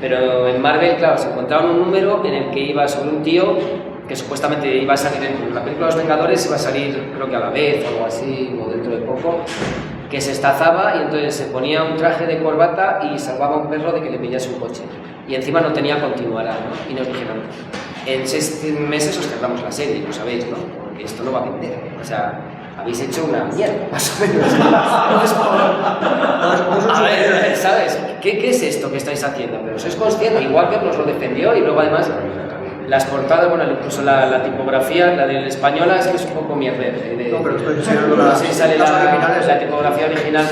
pero en Marvel, claro, se encontraba un número en el que iba sobre un tío que supuestamente iba a salir en la película de los Vengadores, iba a salir creo que a la vez o algo así, o dentro de poco, que se estazaba y entonces se ponía un traje de corbata y salvaba a un perro de que le pillase un coche. Y encima no tenía continuará, ¿no? Y nos dijeron, en 6 meses os cerramos la serie, lo sabéis, ¿no? Porque esto no va a vender. O sea, habéis hecho una mierda, más o menos. A ver, ¿sabes? ¿Qué es esto que estáis haciendo? Pero sois conscientes, igual que nos lo defendió y luego además las portadas, bueno, incluso la tipografía, la del española es que es un poco mierda. No, pero estoy enseñando no sé si sale la tipografía original,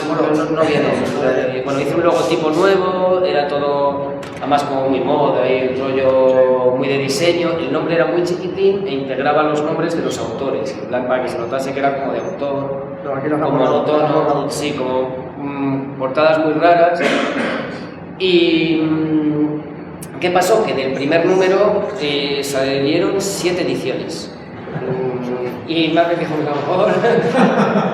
no viene. Bueno, hice un logotipo nuevo, era todo, además como muy moda, y rollo muy de diseño. El nombre era muy chiquitín e integraba los nombres de los autores, en plan para que se notase que era como de autor, como autor, sí, como portadas muy raras. Y ¿qué pasó? Que del primer número salieron 7 ediciones. Y Marvel dijo, a lo mejor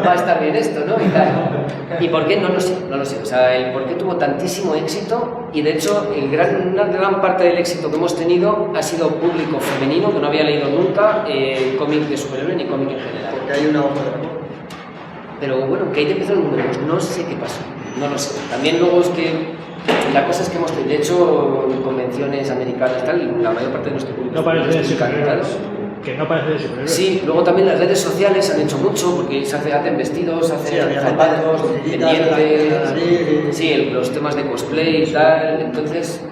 va a estar bien esto, ¿no? Y tal. ¿Y por qué? No lo sé. O sea, el por qué tuvo tantísimo éxito, y de hecho una gran parte del éxito que hemos tenido ha sido público femenino, que no había leído nunca cómic de superhéroe ni cómic en general. Porque hay una hoja de Halcón. Pero bueno, que ahí empezó el número, no sé qué pasó, no lo sé. También luego es que la cosa es que hemos tenido, de hecho, en convenciones americanas y tal, la mayor parte de nuestro público no parece de superhéroes. Que no parece de superhéroes. Sí, luego también las redes sociales han hecho mucho, porque hacen vestidos, hacen zapatos, pendientes, sí, los temas de cosplay y tal, entonces,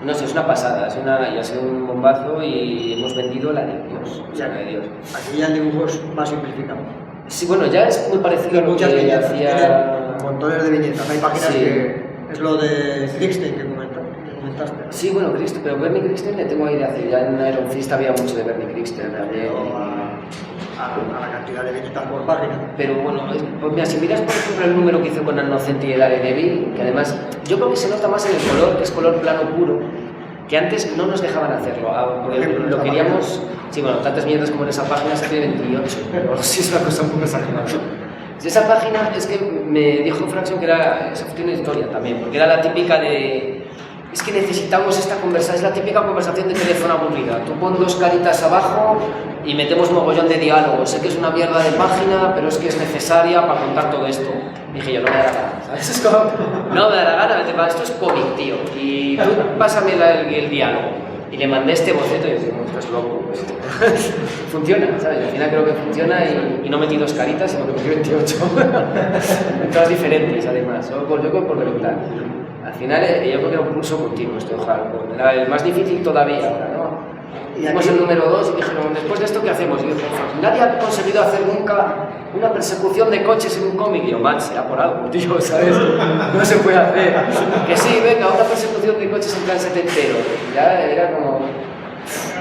no sé, es una pasada, y ha sido un bombazo y hemos vendido la de Dios, o sea, la de Dios. Aquí ya el dibujo es más simplificado. Sí, bueno, ya es muy parecido a lo muchas que viñetas, hacía... montones de viñetas, hay páginas Sí. que es lo de Kristen que comentaste. Sí, bueno, pero Bernie Kristen le tengo ahí de hace, ya en Iron Fist había mucho de Bernie Kristen también. a la cantidad de visitas por página. Pero bueno, pues mira, si miras por ejemplo el número que hizo con Innocenti y Daredevil, que además yo creo que se nota más en el color, que es color plano puro, que antes no nos dejaban hacerlo, porque ejemplo, lo esa queríamos, página. sí, bueno, tantas mierdas como en esa página se tiene 28, pero sí es una cosa un poco exagerada. Esa página es que me dijo Fraction que era, esa tiene una historia también, porque era la típica de... Es que necesitamos esta conversación, es la típica conversación de teléfono aburrida. Tú pon dos caritas abajo y metemos mogollón de diálogo. Sé que es una mierda de página, pero es que es necesaria para contar todo esto. Dije yo, no me da la gana, ¿sabes? Es como, no me da la gana, vete para esto es cómic, tío. Y tú pásame el diálogo. Y le mandé este boceto y dije, no, estás loco. Funciona, ¿sabes? Al final creo que funciona y no metí dos caritas, sino que metí 28. Todas diferentes, además. Yo creo que por velocidad. Al final, yo creo que era un pulso continuo este ojalá. Era el más difícil todavía ahora, ¿no? Hicimos el número 2 y dijeron, después de esto, ¿qué hacemos? Y dijo, nadie ha conseguido hacer nunca una persecución de coches en un cómic. Y yo, man, será por algo, tío, ¿sabes? No se puede hacer. Que sí, venga, una persecución de coches en plan setentero. Y ya era como...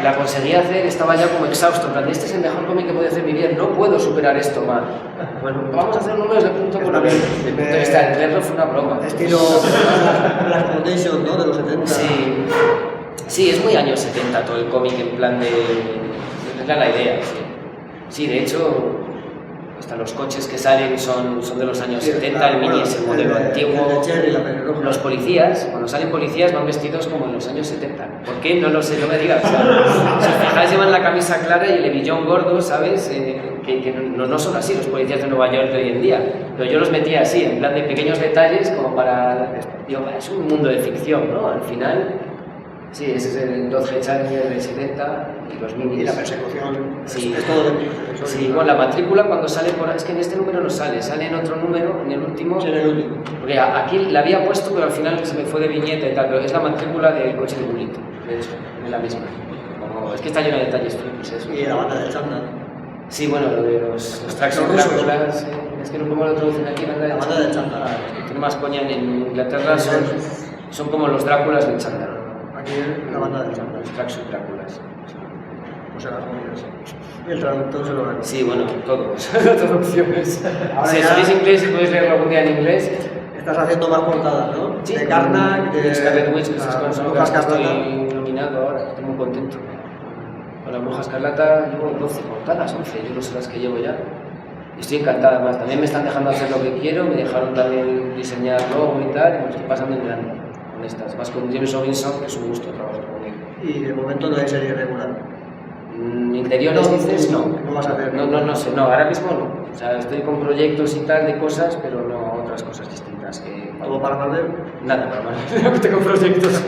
La conseguí hacer, estaba ya como exhausto. En plan, este es el mejor cómic que puedo hacer en mi vida, no puedo superar esto, man. Bueno, vamos a hacer números de punto por punto. De punto de vista del verlo fue una broma. Estilo Black Foundation, ¿no? De los 70. Sí. Sí, es muy años 70 todo el cómic en plan de... Era la idea, sí. Sí, de hecho, hasta los coches que salen son de los años 70, el Mini es el modelo antiguo. Los policías, cuando salen policías van vestidos como en los años 70. ¿Por qué? No lo sé, no me digas. O sea, si os fijáis llevan la camisa clara y el hebillón gordo, ¿sabes? Que no son así los policías de Nueva York de hoy en día. Pero yo los metía así, en plan de pequeños detalles como para... Digo, es un mundo de ficción, ¿no? Al final... Sí, ese es el Dodge Challenger del 70 y los Minis. Y la persecución, sí. es todo de mí. Sí, bueno, la matrícula cuando sale por... Es que en este número no sale, sale en otro número, en el último... Sí, en el último. Porque aquí la había puesto, pero al final se me fue de viñeta y tal, pero es la matrícula del coche de Bulito, de hecho, es la misma. Como, es que está lleno de detalles frikis eso. Y la banda del chándal. Sí, bueno, lo de los tracks en Drácula, es que no como lo traducen aquí, La banda del chándal. Tiene más coña en Inglaterra, son como los Dráculas del chándal. Aquí la banda del chándal. Los tracks y Dráculas. O sea, las movidas. Y el traductor se lo gana. Sí, bueno, todos, traducciones. Ahora Si ya... sabéis inglés y podéis leerlo algún día en inglés. Estás haciendo más portadas, ¿no? Sí, de Karnak, de Scarlet Witch, que esas cosas son Bruja las que Escarlata. estoy nominado ahora, estoy muy contento. Con la Bruja Escarlata llevo 12 portadas, 11, yo no sé las que llevo ya. Y estoy encantada más, también me están dejando hacer lo que quiero, me dejaron también diseñar logo y tal, y me lo estoy pasando en grande con estas. Más con James Robinson, que es un gusto trabajar conmigo. Y de momento no hay serie regular. ¿Interiores No, dices? No. no vas a hacer. No sé, no, ahora mismo no. O sea, estoy con proyectos y tal de cosas, pero no otras cosas distintas. ¿Todo para Marvel? Nada, para Marvel. Tengo proyectos,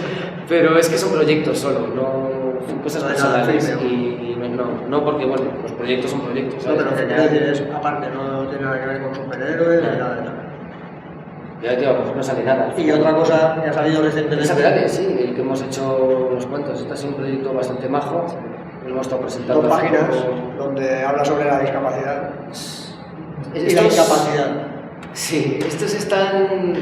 pero es que son proyectos solo, no son cosas No hay nada personales. firme, Y no, porque bueno, los proyectos son proyectos. No, ¿sabes? pero lo que quiero decir es, aparte, no tiene nada que ver con superhéroes ni nada de nada. Ya, tío, a lo mejor no sale nada. Y otra cosa que ha salido Esa recientemente. verdad que sí, el que hemos hecho los cuentos. Este ha sido un proyecto bastante majo. Lo hemos estado presentando. 2 hace páginas poco. donde habla sobre la discapacidad. Y la Estos- incapacidad. Sí, estos están,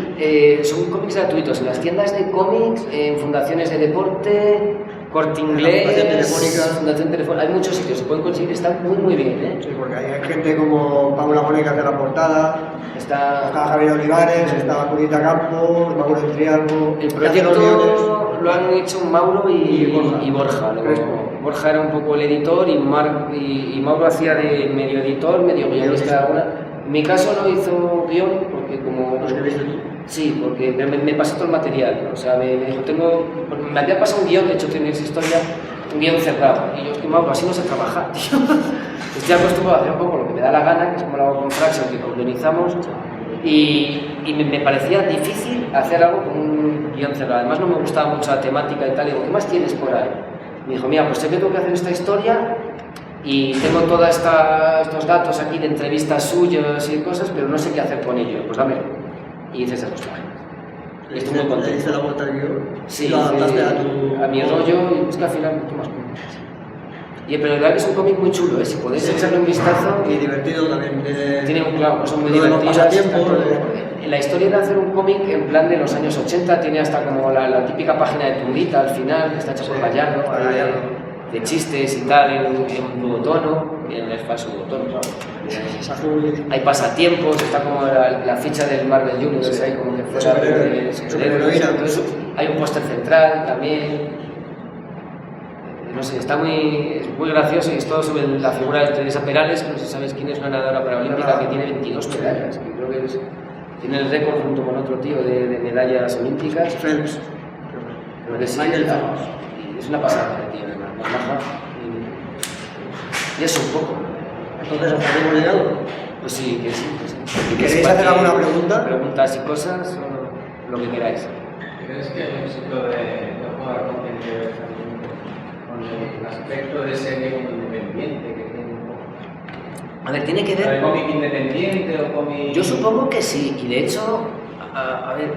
son cómics gratuitos en las tiendas de cómics, en fundaciones de deporte, Corte Inglés, Fundación Telefónica. Fundación Telefónica, hay muchos sitios, se pueden conseguir, están muy bien, ¿eh? Sí, porque hay gente como Paula Mone que hace la portada, está Javier Olivares, está Curita Campos, Mauro del Triángulo. El que hace los guiones. proyecto lo han hecho Mauro y Borja. Crespo. Borja era un poco el editor y Mauro hacía de medio editor, medio guionista de alguna. En mi caso no hizo guión porque como... Los que viste tú. Sí, porque me pasó todo el material, o sea, me dijo, me había pasado un guión, de hecho tiene esa historia, un guión cerrado, y yo es que Mauro, así no sé trabajar, tío. Estoy acostumbrado a hacer un poco lo que me da la gana, que es como lo hago con Fraction, que coordinizamos, y me parecía difícil hacer algo con un guión cerrado, además no me gustaba mucho la temática y tal, y digo, ¿qué más tienes por ahí? Me dijo, mira, pues sé que tengo que hacer esta historia, y tengo todos estos datos aquí de entrevistas suyas y cosas, pero no sé qué hacer con ello, pues dámelo. Y hice esas 2 páginas. Y estoy muy ¿Le contento. diste la vuelta al guión? Sí, Lo adaptaste a mi rollo, y es que al final tú más puntas. Y pero la verdad que es un cómic muy chulo, ¿eh? Si podéis echarle un vistazo. Y divertido también. Tiene un claro, son muy lo de los divertidas. pasatiempos, La historia de hacer un cómic en plan de los años 80 tiene hasta como la típica página de Tundita al final, que está hecha por Sí, Gallardo. por Gallardo. de chistes y tal en duotono, en el falso duotono, claro. Hay pasatiempos, está como la ficha del Marvel Universe, hay como que fuera de superhéroes. Entonces, hay un póster central también. No sé, es muy gracioso y es todo sobre la figura de Teresa Perales, que no sé si sabes quién es, una nadadora paralímpica que tiene 22 medallas, que creo que tiene el récord junto con otro tío de medallas olímpicas. Phelps. Creo que sí, y es una pasada, tío, además, muy maja. Y eso un poco. Entonces, ¿hasta aquí hemos llegado? Pues sí, que sí. ¿Queréis hacer alguna pregunta? Preguntas y cosas, o lo que queráis. ¿Crees que el éxito de jugar con el aspecto de serie como independiente que tiene un poco? A ver, tiene que ver... ¿El cómic independiente o cómic...? Yo supongo que sí, y de hecho, a ver,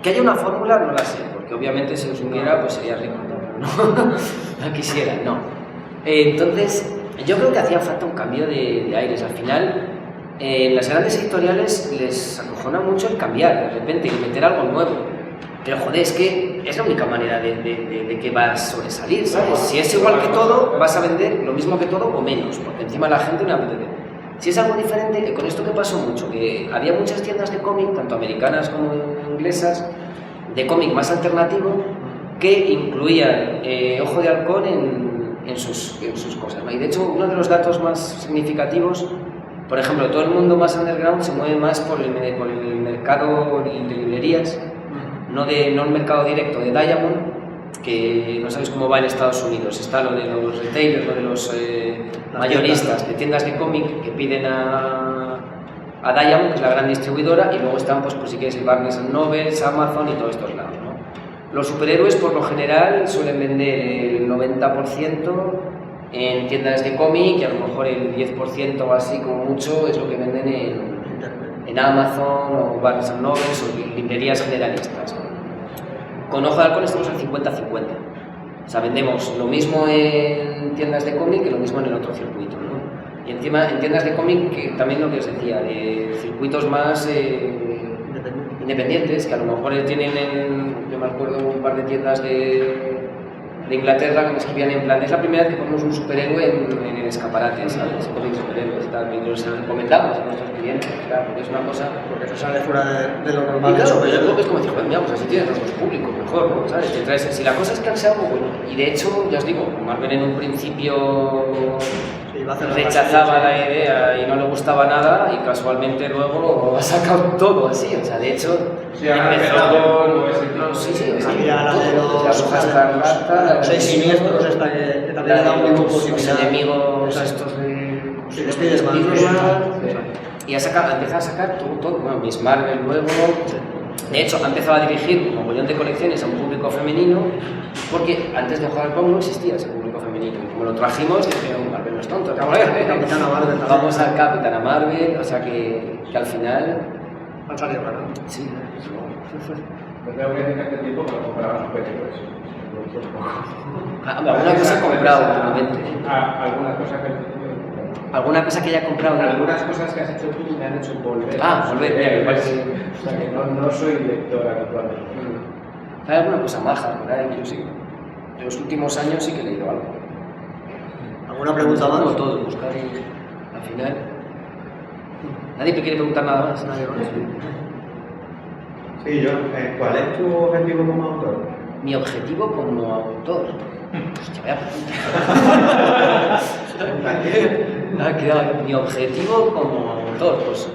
que haya una fórmula no la sé, porque obviamente si os hubiera, pues sería rico, ¿no? No quisiera, no. Entonces, yo creo que hacía falta un cambio de aires. Al final, en las grandes editoriales les acojona mucho el cambiar de repente y meter algo nuevo. Pero joder, es que es la única manera de que vas a sobresalir, ¿sabes? Si es igual que todo, vas a vender lo mismo que todo o menos, porque encima la gente no apetece. Si es algo diferente, con esto que pasó mucho, que había muchas tiendas de cómic, tanto americanas como inglesas, de cómic más alternativo, que incluían Ojo de Halcón en sus cosas, ¿no? Y de hecho, uno de los datos más significativos, por ejemplo, todo el mundo más underground se mueve más por el mercado de librerías, no el mercado directo de Diamond, que no sabéis cómo va en Estados Unidos. Está lo de los retailers, lo de los mayoristas de tiendas de cómic que piden a Diamond, que es la gran distribuidora, y luego están, pues si quieres, el Barnes & Noble, Amazon y todos estos lados, ¿no? Los superhéroes, por lo general, suelen vender el 90% en tiendas de cómic, y a lo mejor el 10% o así, como mucho, es lo que venden en Amazon o Barnes & Noble o librerías generalistas, ¿no? Con Ojo de Halcón estamos al 50-50. O sea, vendemos lo mismo en tiendas de cómic que lo mismo en el otro circuito, ¿no? Y encima en tiendas de cómic, que también lo que os decía, de circuitos más independientes, que a lo mejor tienen yo me acuerdo un par de tiendas de Inglaterra que me escribían en plan, es la primera vez que ponemos un superhéroe en el escaparate, ¿sabes? Cómics superhéroes, tal, y los recomendamos a nuestros clientes, claro, porque es una cosa... Porque eso sale fuera de lo normal. Y claro, yo creo que es como decir, joder, mira, pues así tienes los dos públicos, mejor, ¿no? ¿Sabes? Te traes, si la cosa es que hace algo bueno, y de hecho, ya os digo, Marvel en un principio rechazaba la idea y no le gustaba nada, y casualmente luego ha sacado todo así, o sea, de hecho... Sí, empezó con... Sí, Había la de los Hojas Escarlata, seis siniestros, esta que también le da un dibujo los similar. enemigos estos de... Sí, de Spider-Man. Y ha empezado a sacar todo, bueno, Miss Marvel luego... De hecho, ha empezado a dirigir un mogollón de colecciones a un público femenino, porque antes de jugar con no existía ese público femenino. Y como lo trajimos, dijeron, Marvel no es tonto, Capitana Marvel también. vamos al Capitana Marvel, o sea que al final... Han salido ganando. Sí, Pues tengo que decir que hace tiempo que no compraba superiores. alguna cosa he comprado últimamente. Algunas cosas que... ¿Alguna cosa que haya comprado? Algunas cosas que has hecho tú me han hecho volver. Volver, mira, me parece. O sea que no soy lector habitualmente. Hay alguna cosa maja por ahí, yo sí. En los últimos años sí que he leído algo. ¿Alguna pregunta más? No, todo, buscar y al final. ¿Nadie me quiere preguntar nada más? ¿Nadie más? Sí, yo. ¿Cuál es tu objetivo como autor? Mi objetivo como autor. Hostia, vaya pregunta. Mi objetivo como autor, pues.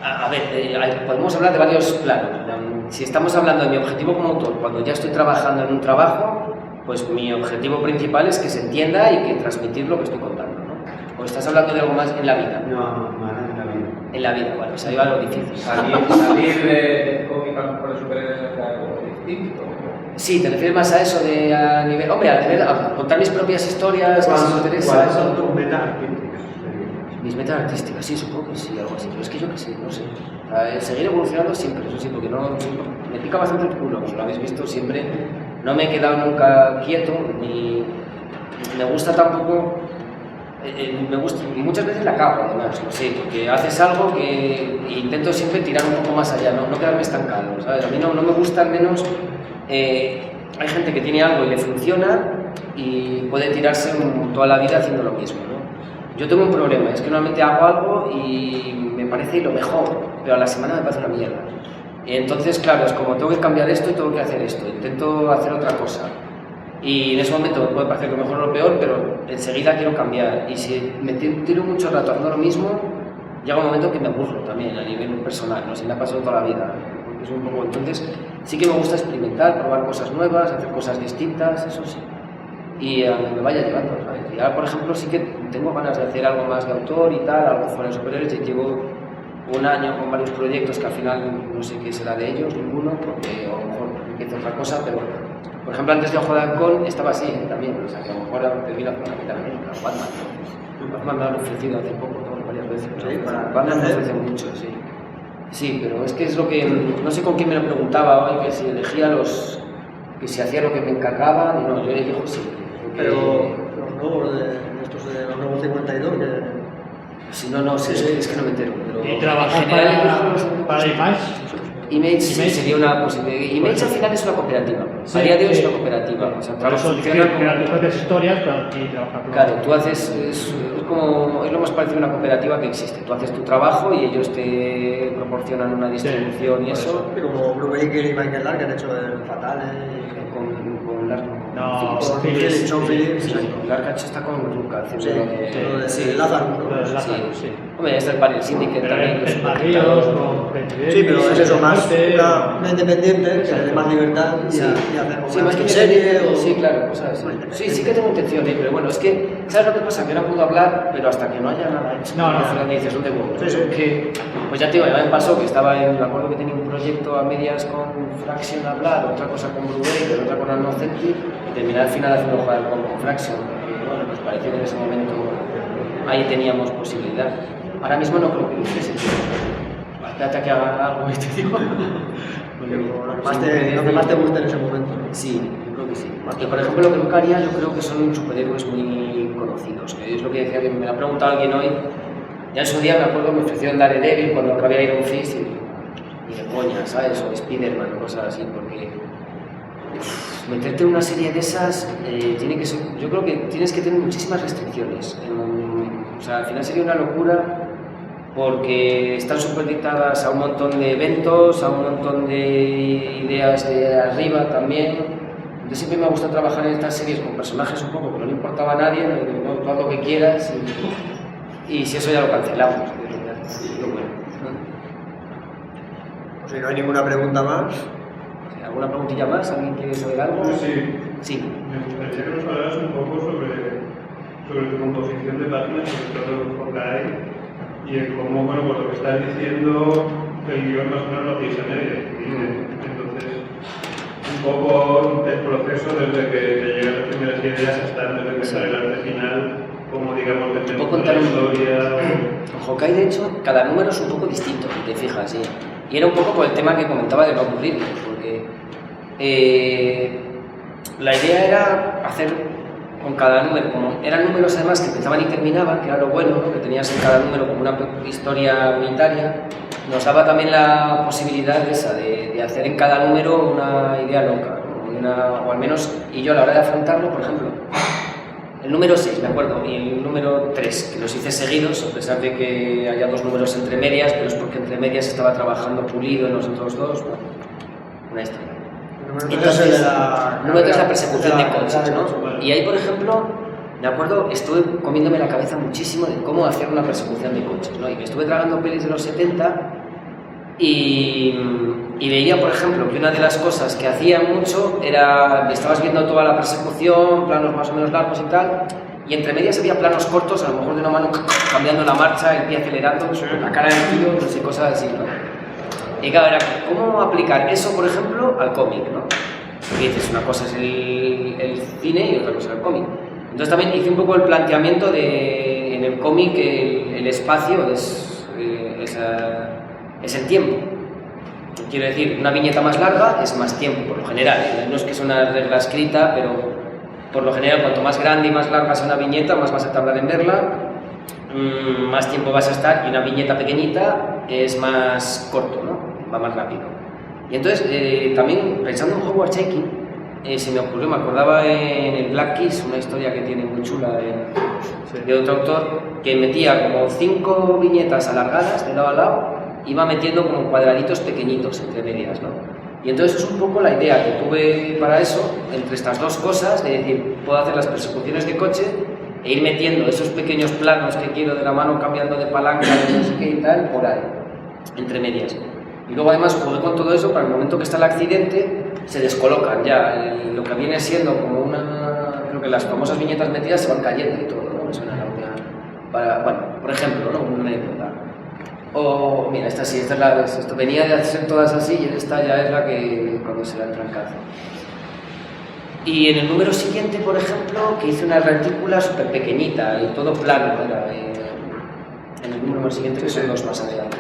A ver, podemos hablar de varios planos. Si estamos hablando de mi objetivo como autor, cuando ya estoy trabajando en un trabajo, pues mi objetivo principal es que se entienda y que transmitir lo que estoy contando, ¿no? ¿O estás hablando de algo más en la vida? No, en la vida. En la vida, vale, pues ahí va lo difícil. Salir de cómic a lo mejor de superhéroes es algo distinto. Sí, te refieres más a eso de a nivel... Hombre, a contar mis propias historias, que si me interesa... ¿Cuáles son tus metas artísticas? Mis metas artísticas, sí, supongo que sí, algo así. Pero es que yo qué sé, no sé. Seguir evolucionando siempre, eso sí, porque no, me pica bastante el culo, como lo habéis visto siempre. No me he quedado nunca quieto, ni me gusta tampoco... me gusta, y muchas veces la cago, además, no sé, porque haces algo que intento siempre tirar un poco más allá, no quedarme estancado, ¿sabes? A mí no me gusta, al menos, hay gente que tiene algo y le funciona, y puede tirarse toda la vida haciendo lo mismo, ¿no? Yo tengo un problema, es que normalmente hago algo y me parece lo mejor, pero a la semana me parece una mierda. Y entonces, claro, es como tengo que cambiar esto y tengo que hacer esto, intento hacer otra cosa. Y en ese momento me puede parecer lo mejor o lo peor, pero enseguida quiero cambiar. Y si me tiro mucho rato haciendo lo mismo, llega un momento que me aburro también a nivel personal, ¿no? Se me ha pasado toda la vida. Es un poco... Entonces, sí que me gusta experimentar, probar cosas nuevas, hacer cosas distintas, eso sí. Y a donde me vaya llevando, ¿sabes? Y ahora, por ejemplo, sí que tengo ganas de hacer algo más de autor y tal, algo fuera de superhéroes, y llevo un año con varios proyectos que al final no sé qué será de ellos, ninguno, porque a lo mejor empiezo otra cosa, pero por ejemplo antes de Ojo de Halcón estaba así también, o sea que a lo mejor ahora termino con la Capitán América, Batman. Batman me lo han ofrecido hace poco, ¿no? Varias veces. ¿No? Sí, para Batman me ofrece mucho, sí. Sí, pero es que es lo que, no sé con quién me lo preguntaba hoy, que si elegía los, que si hacía lo que me encargaba, y no, yo elijo sí. Pero los nuevos de estos de los nuevos 52, que... Si no, no sé, es que no me entero. Pero ¿Y trabajar en general, para Image? Image sería una posibilidad. Image al final es una cooperativa. Sí, a día de hoy sí. es una cooperativa. O sea, Por eso funciona como... crear tus propias historias y trabajar con Claro, tú haces, es lo más parecido a una cooperativa que existe. Tú haces tu trabajo y ellos te proporcionan una distribución y eso. Y como Blue Baker y Michael Lark que han hecho el Fatal, Con Lark, No, Phillips. con Phillips, Sean Phillips, Sí, sí. Lark ha hecho está con Luca. Sí, lo de sí. Lazarus, ¿no? Lazarus, sí. Hombre, es el panel Syndicate también. que es En un Barrios, poquito- con Penny Sí, pero es eso, más Muerte, una independiente, que le dé más libertad y, Sí, y hacer como sí, una más que miniserie o... sí, claro, cosas así. Sí, sí que tengo intención, pero bueno, es que, ¿sabes lo que pasa? Que ahora puedo hablar, pero hasta que no haya nada hecho, No, no. al final me dices, ¿dónde voy? Sí, sí. Que, pues ya te digo, ya me pasó que estaba en, me acuerdo que tenía un proyecto a medias con Fraction a hablar, otra cosa con Blue Bay, otra con Annocentic, y terminé al final haciendo jugar con Fraction, porque bueno, nos pareció que en ese momento ahí teníamos posibilidad. Ahora mismo no creo que lo hiciese, espérate a que haga algo y te digo. Lo que más te gusta en ese momento. Sí, yo creo que sí. Y por ejemplo, lo que nunca haría, yo creo que son superhéroes muy conocidos. Que es lo que decía, que me lo ha preguntado alguien hoy. Ya en su día me acuerdo, me ofrecieron Daredevil cuando acabé Iron Fist y de coña, ¿sabes? O Spider-Man, cosas así, porque meterte en una serie de esas tiene que ser, yo creo que tienes que tener muchísimas restricciones. O sea, al final sería una locura porque están supeditadas a un montón de eventos, a un montón de ideas de arriba también. Entonces siempre me gusta trabajar en estas series con personajes un poco que no le importaba a nadie, no, tú haz lo que quieras y si eso ya lo cancelamos. Pero bueno. Pues si no hay ninguna pregunta más... ¿Alguna preguntilla más? ¿Alguien quiere saber algo? Sí. Sí. Me gustaría que nos hablaras un poco sobre tu composición de páginas, sobre todo por la y en cómo, bueno, pues lo que estás diciendo, el guión más o menos lo hacéis a medias. Entonces, un poco el proceso desde que te llegan las primeras ideas hasta desde empezar el arte final, como digamos, desde ¿Puedo la contar historia. En Hawkeye, de hecho, cada número es un poco distinto, si te fijas, sí. Y era un poco por el tema que comentaba de no aburrirme, porque la idea era hacer con cada número, como eran números además que empezaban y terminaban, que era lo bueno, ¿no? Que tenías en cada número como una historia unitaria, nos daba también la posibilidad esa de hacer en cada número una idea loca, ¿no? O al menos, y yo a la hora de afrontarlo, por ejemplo, el número 6, me acuerdo, y el número 3, que los hice seguidos, a pesar de que haya dos números entre medias, pero es porque entre medias estaba trabajando Pulido en los otros dos, bueno, una historia. Entonces, el número 3 es la persecución de coches, ¿no? Y ahí, por ejemplo, me acuerdo, estuve comiéndome la cabeza muchísimo de cómo hacer una persecución de coches, ¿no? Y me estuve tragando pelis de los 70 y veía, por ejemplo, que una de las cosas que hacían mucho era, estabas viendo toda la persecución, planos más o menos largos y tal, y entre medias había planos cortos, a lo mejor de una mano cambiando la marcha, el pie acelerando, la cara del tío, no sé, cosas así, ¿no? Y claro, era cómo aplicar eso, por ejemplo, al cómic, ¿no? Porque dices, una cosa es el cine y otra cosa es el cómic. Entonces también hice un poco el planteamiento de, en el cómic, el espacio es el tiempo. Quiero decir, una viñeta más larga es más tiempo, por lo general. No es que sea una regla escrita, pero por lo general, cuanto más grande y más larga sea una viñeta, más vas a tardar en verla, más tiempo vas a estar, y una viñeta pequeñita es más corto, ¿no? Va más rápido. Y entonces, también pensando en Howard Chaykin, se me ocurrió, me acordaba en el Black Kiss, una historia que tiene muy chula de otro autor, que metía como 5 viñetas alargadas de lado a lado, iba metiendo como cuadraditos pequeñitos entre medias, ¿no? Y entonces es un poco la idea que tuve para eso, entre estas dos cosas, de decir, puedo hacer las persecuciones de coche e ir metiendo esos pequeños planos que quiero de la mano, cambiando de palanca, de no sé qué y tal, por ahí, entre medias. Y luego además jugué con todo eso para el momento que está el accidente, se descolocan ya, lo que viene siendo como una... Creo que las famosas viñetas metidas se van cayendo y todo, ¿no? Me suena la una... Bueno, por ejemplo, ¿no? Una anécdota. O, mira, esta sí, esta es la... Esto venía de hacer todas así y esta ya es la que cuando se la trancazo. Y en el número siguiente, por ejemplo, que hice una retícula súper pequeñita y todo plano, era, en el número siguiente, que son dos más adelante.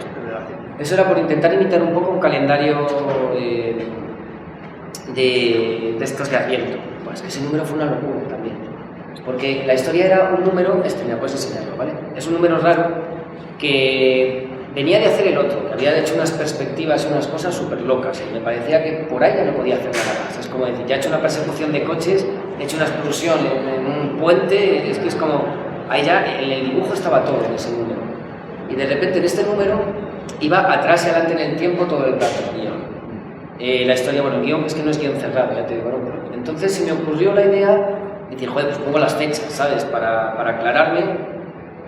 Eso era por intentar imitar un poco un calendario de estos de Adviento. Pues ese número fue una locura también. Porque la historia era un número, me puedes enseñarlo, ¿vale? Es un número raro que venía de hacer el otro, que había hecho unas perspectivas y unas cosas súper locas. Y me parecía que por ahí ya no podía hacer nada más. Es como decir, ya he hecho una persecución de coches, he hecho una explosión en un puente, es que es como... Ahí ya en el dibujo estaba todo en ese número. Y de repente en este número iba atrás y adelante en el tiempo todo el rato el guión. La historia, bueno, el guión es que no es guión cerrado, ya te digo, ¿no? Entonces se me ocurrió la idea de decir, joder, pues pongo las fechas, ¿sabes? Para aclararme,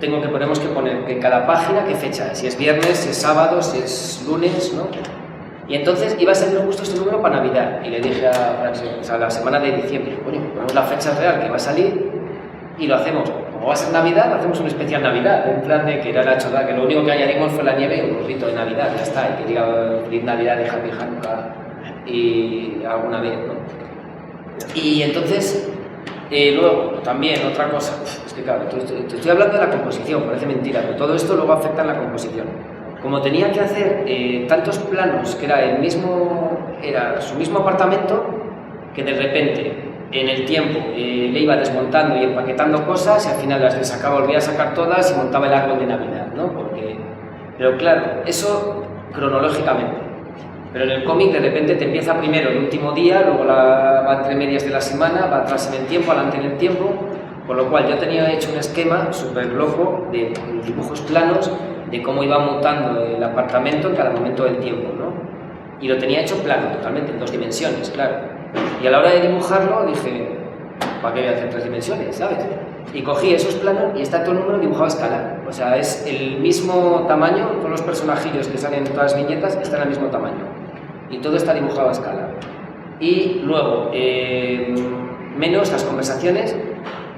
tenemos que poner en cada página qué fecha es, si es viernes, si es sábado, si es lunes, ¿no? Y entonces iba a salir justo este número para Navidad, y le dije a Francis, o sea, la semana de diciembre, coño, ponemos la fecha real que va a salir y lo hacemos. Como va a ser Navidad, hacemos un especial Navidad, en plan de que era la chorrada, que lo único que añadimos fue la nieve y un gorrito de Navidad, ya está, y que diga Feliz Navidad de Happy Hanukkah y alguna vez, ¿no? Y entonces, luego, también, otra cosa, es que claro, te estoy hablando de la composición, parece mentira, pero todo esto luego afecta en la composición. Como tenía que hacer tantos planos, que era su mismo apartamento, que de repente en el tiempo le iba desmontando y empaquetando cosas y al final las desacaba, volvía a sacar todas y montaba el árbol de Navidad, ¿no? Pero claro, eso cronológicamente. Pero en el cómic de repente te empieza primero el último día, luego va entre medias de la semana, va atrás en el tiempo, adelante en el tiempo, con lo cual yo tenía hecho un esquema súper loco de dibujos planos de cómo iba mutando el apartamento en cada momento del tiempo, ¿no? Y lo tenía hecho plano, totalmente, en 2 dimensiones, claro. Y a la hora de dibujarlo dije, ¿para qué voy a hacer 3 dimensiones, sabes? Y cogí esos planos y está todo el número dibujado a escala. O sea, es el mismo tamaño, todos los personajillos que salen en todas las viñetas están al mismo tamaño. Y todo está dibujado a escala. Y luego, menos las conversaciones,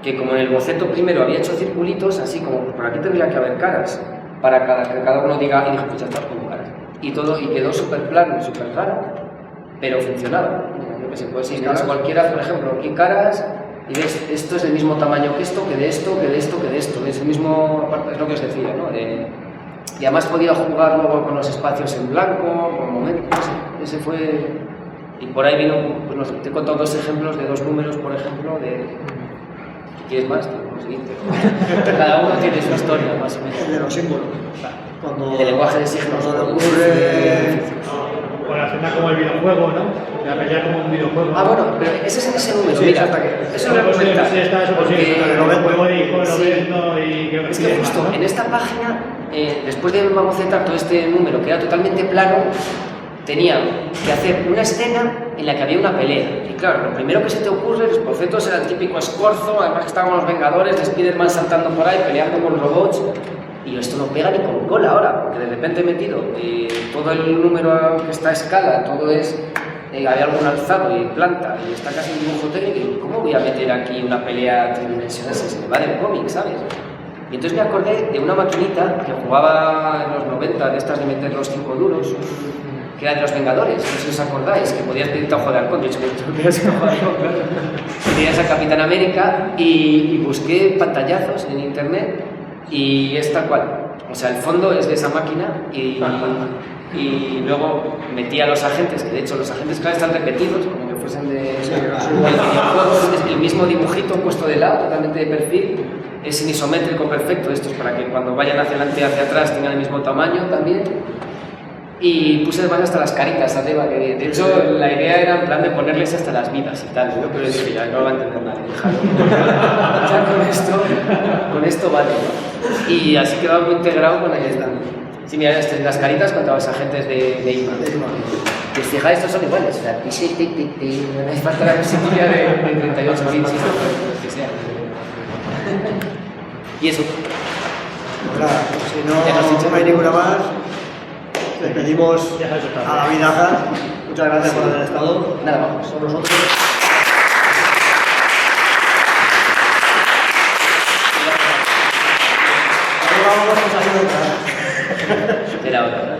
que como en el boceto primero había hecho circulitos, así como, pues por aquí tendría que haber caras, para que cada uno diga, y dije, pues ya está, pongo caras. Y quedó súper plano, súper raro, pero funcionaba. Yo que sé, puedes ir a cualquiera, por ejemplo, aquí caras, y ves, esto es del mismo tamaño que esto, que de esto, que de esto, que de esto. Es el mismo, es lo que os decía, ¿no? Y además podía jugar luego con los espacios en blanco, con momentos, no sé, ese fue... Y por ahí vino, pues no sé, te he contado 2 ejemplos de 2 números, por ejemplo, ¿Quieres más? Cada uno tiene su historia, más o menos. El de los símbolos. Cuando, el lenguaje de signos. Cuando le ocurre... O la escena como el videojuego, ¿no? La pelea como un videojuego. Ah, bueno, pero ese es en ese número, Sí, mira, hasta que... eso lo voy a comentar. Sí, está eso, porque- sí, lo juego y lo Sí. ves, ¿no? Y creo Es sí, que justo ¿no? en esta página, después de mamocetar todo este número que era totalmente plano, tenía que hacer una escena en la que había una pelea. Y claro, lo primero que se te ocurre, los bocetos era el típico escorzo, además que estaban los Vengadores, de Spider-Man saltando por ahí, peleando con robots. Y esto no pega ni con cola ahora, porque de repente he metido todo el número que está a escala, todo es... hay algún alzado y planta, y está casi en dibujo técnico, y ¿cómo voy a meter aquí una pelea tridimensional? Se me va del cómic, ¿sabes? Y entonces me acordé de una maquinita que jugaba en los 90, de estas de meter los 5 duros, que era de los Vengadores, no sé si os acordáis, que podías pedirte a Ojo de Halcón, de hecho, tú querías a Ojo de Halcón, claro. Y tenías a Capitán América, y busqué pantallazos en internet, y es tal cual. O sea, el fondo es de esa máquina, y luego metí a los agentes, que de hecho los agentes claro están repetidos, como que fuesen de... el mismo dibujito puesto de lado, totalmente de perfil, es en isométrico perfecto, esto es para que cuando vayan hacia adelante y hacia atrás tengan el mismo tamaño también. Y puse además hasta las caritas arriba, que de hecho la idea era en plan de ponerles hasta las vidas y tal, ¿no? Pero dije, ya no lo va a entender nadie, déjalo. Ya con esto vale, ¿no? Y así quedaba muy integrado con ahí están. Sí, mira, las caritas contra los agentes de IMA. Que os fijáis, estos son iguales, o sea, tic, tic, tic, tic, no hace falta la musiquilla de 38 bits, que sea. Y eso. Pues nada, si Ya nos no echan. hay ninguna más, le pedimos a David Aja. Muchas gracias por haber estado Nada, vamos. con nosotros. Ahora vamos a pasar a otra. Era otra.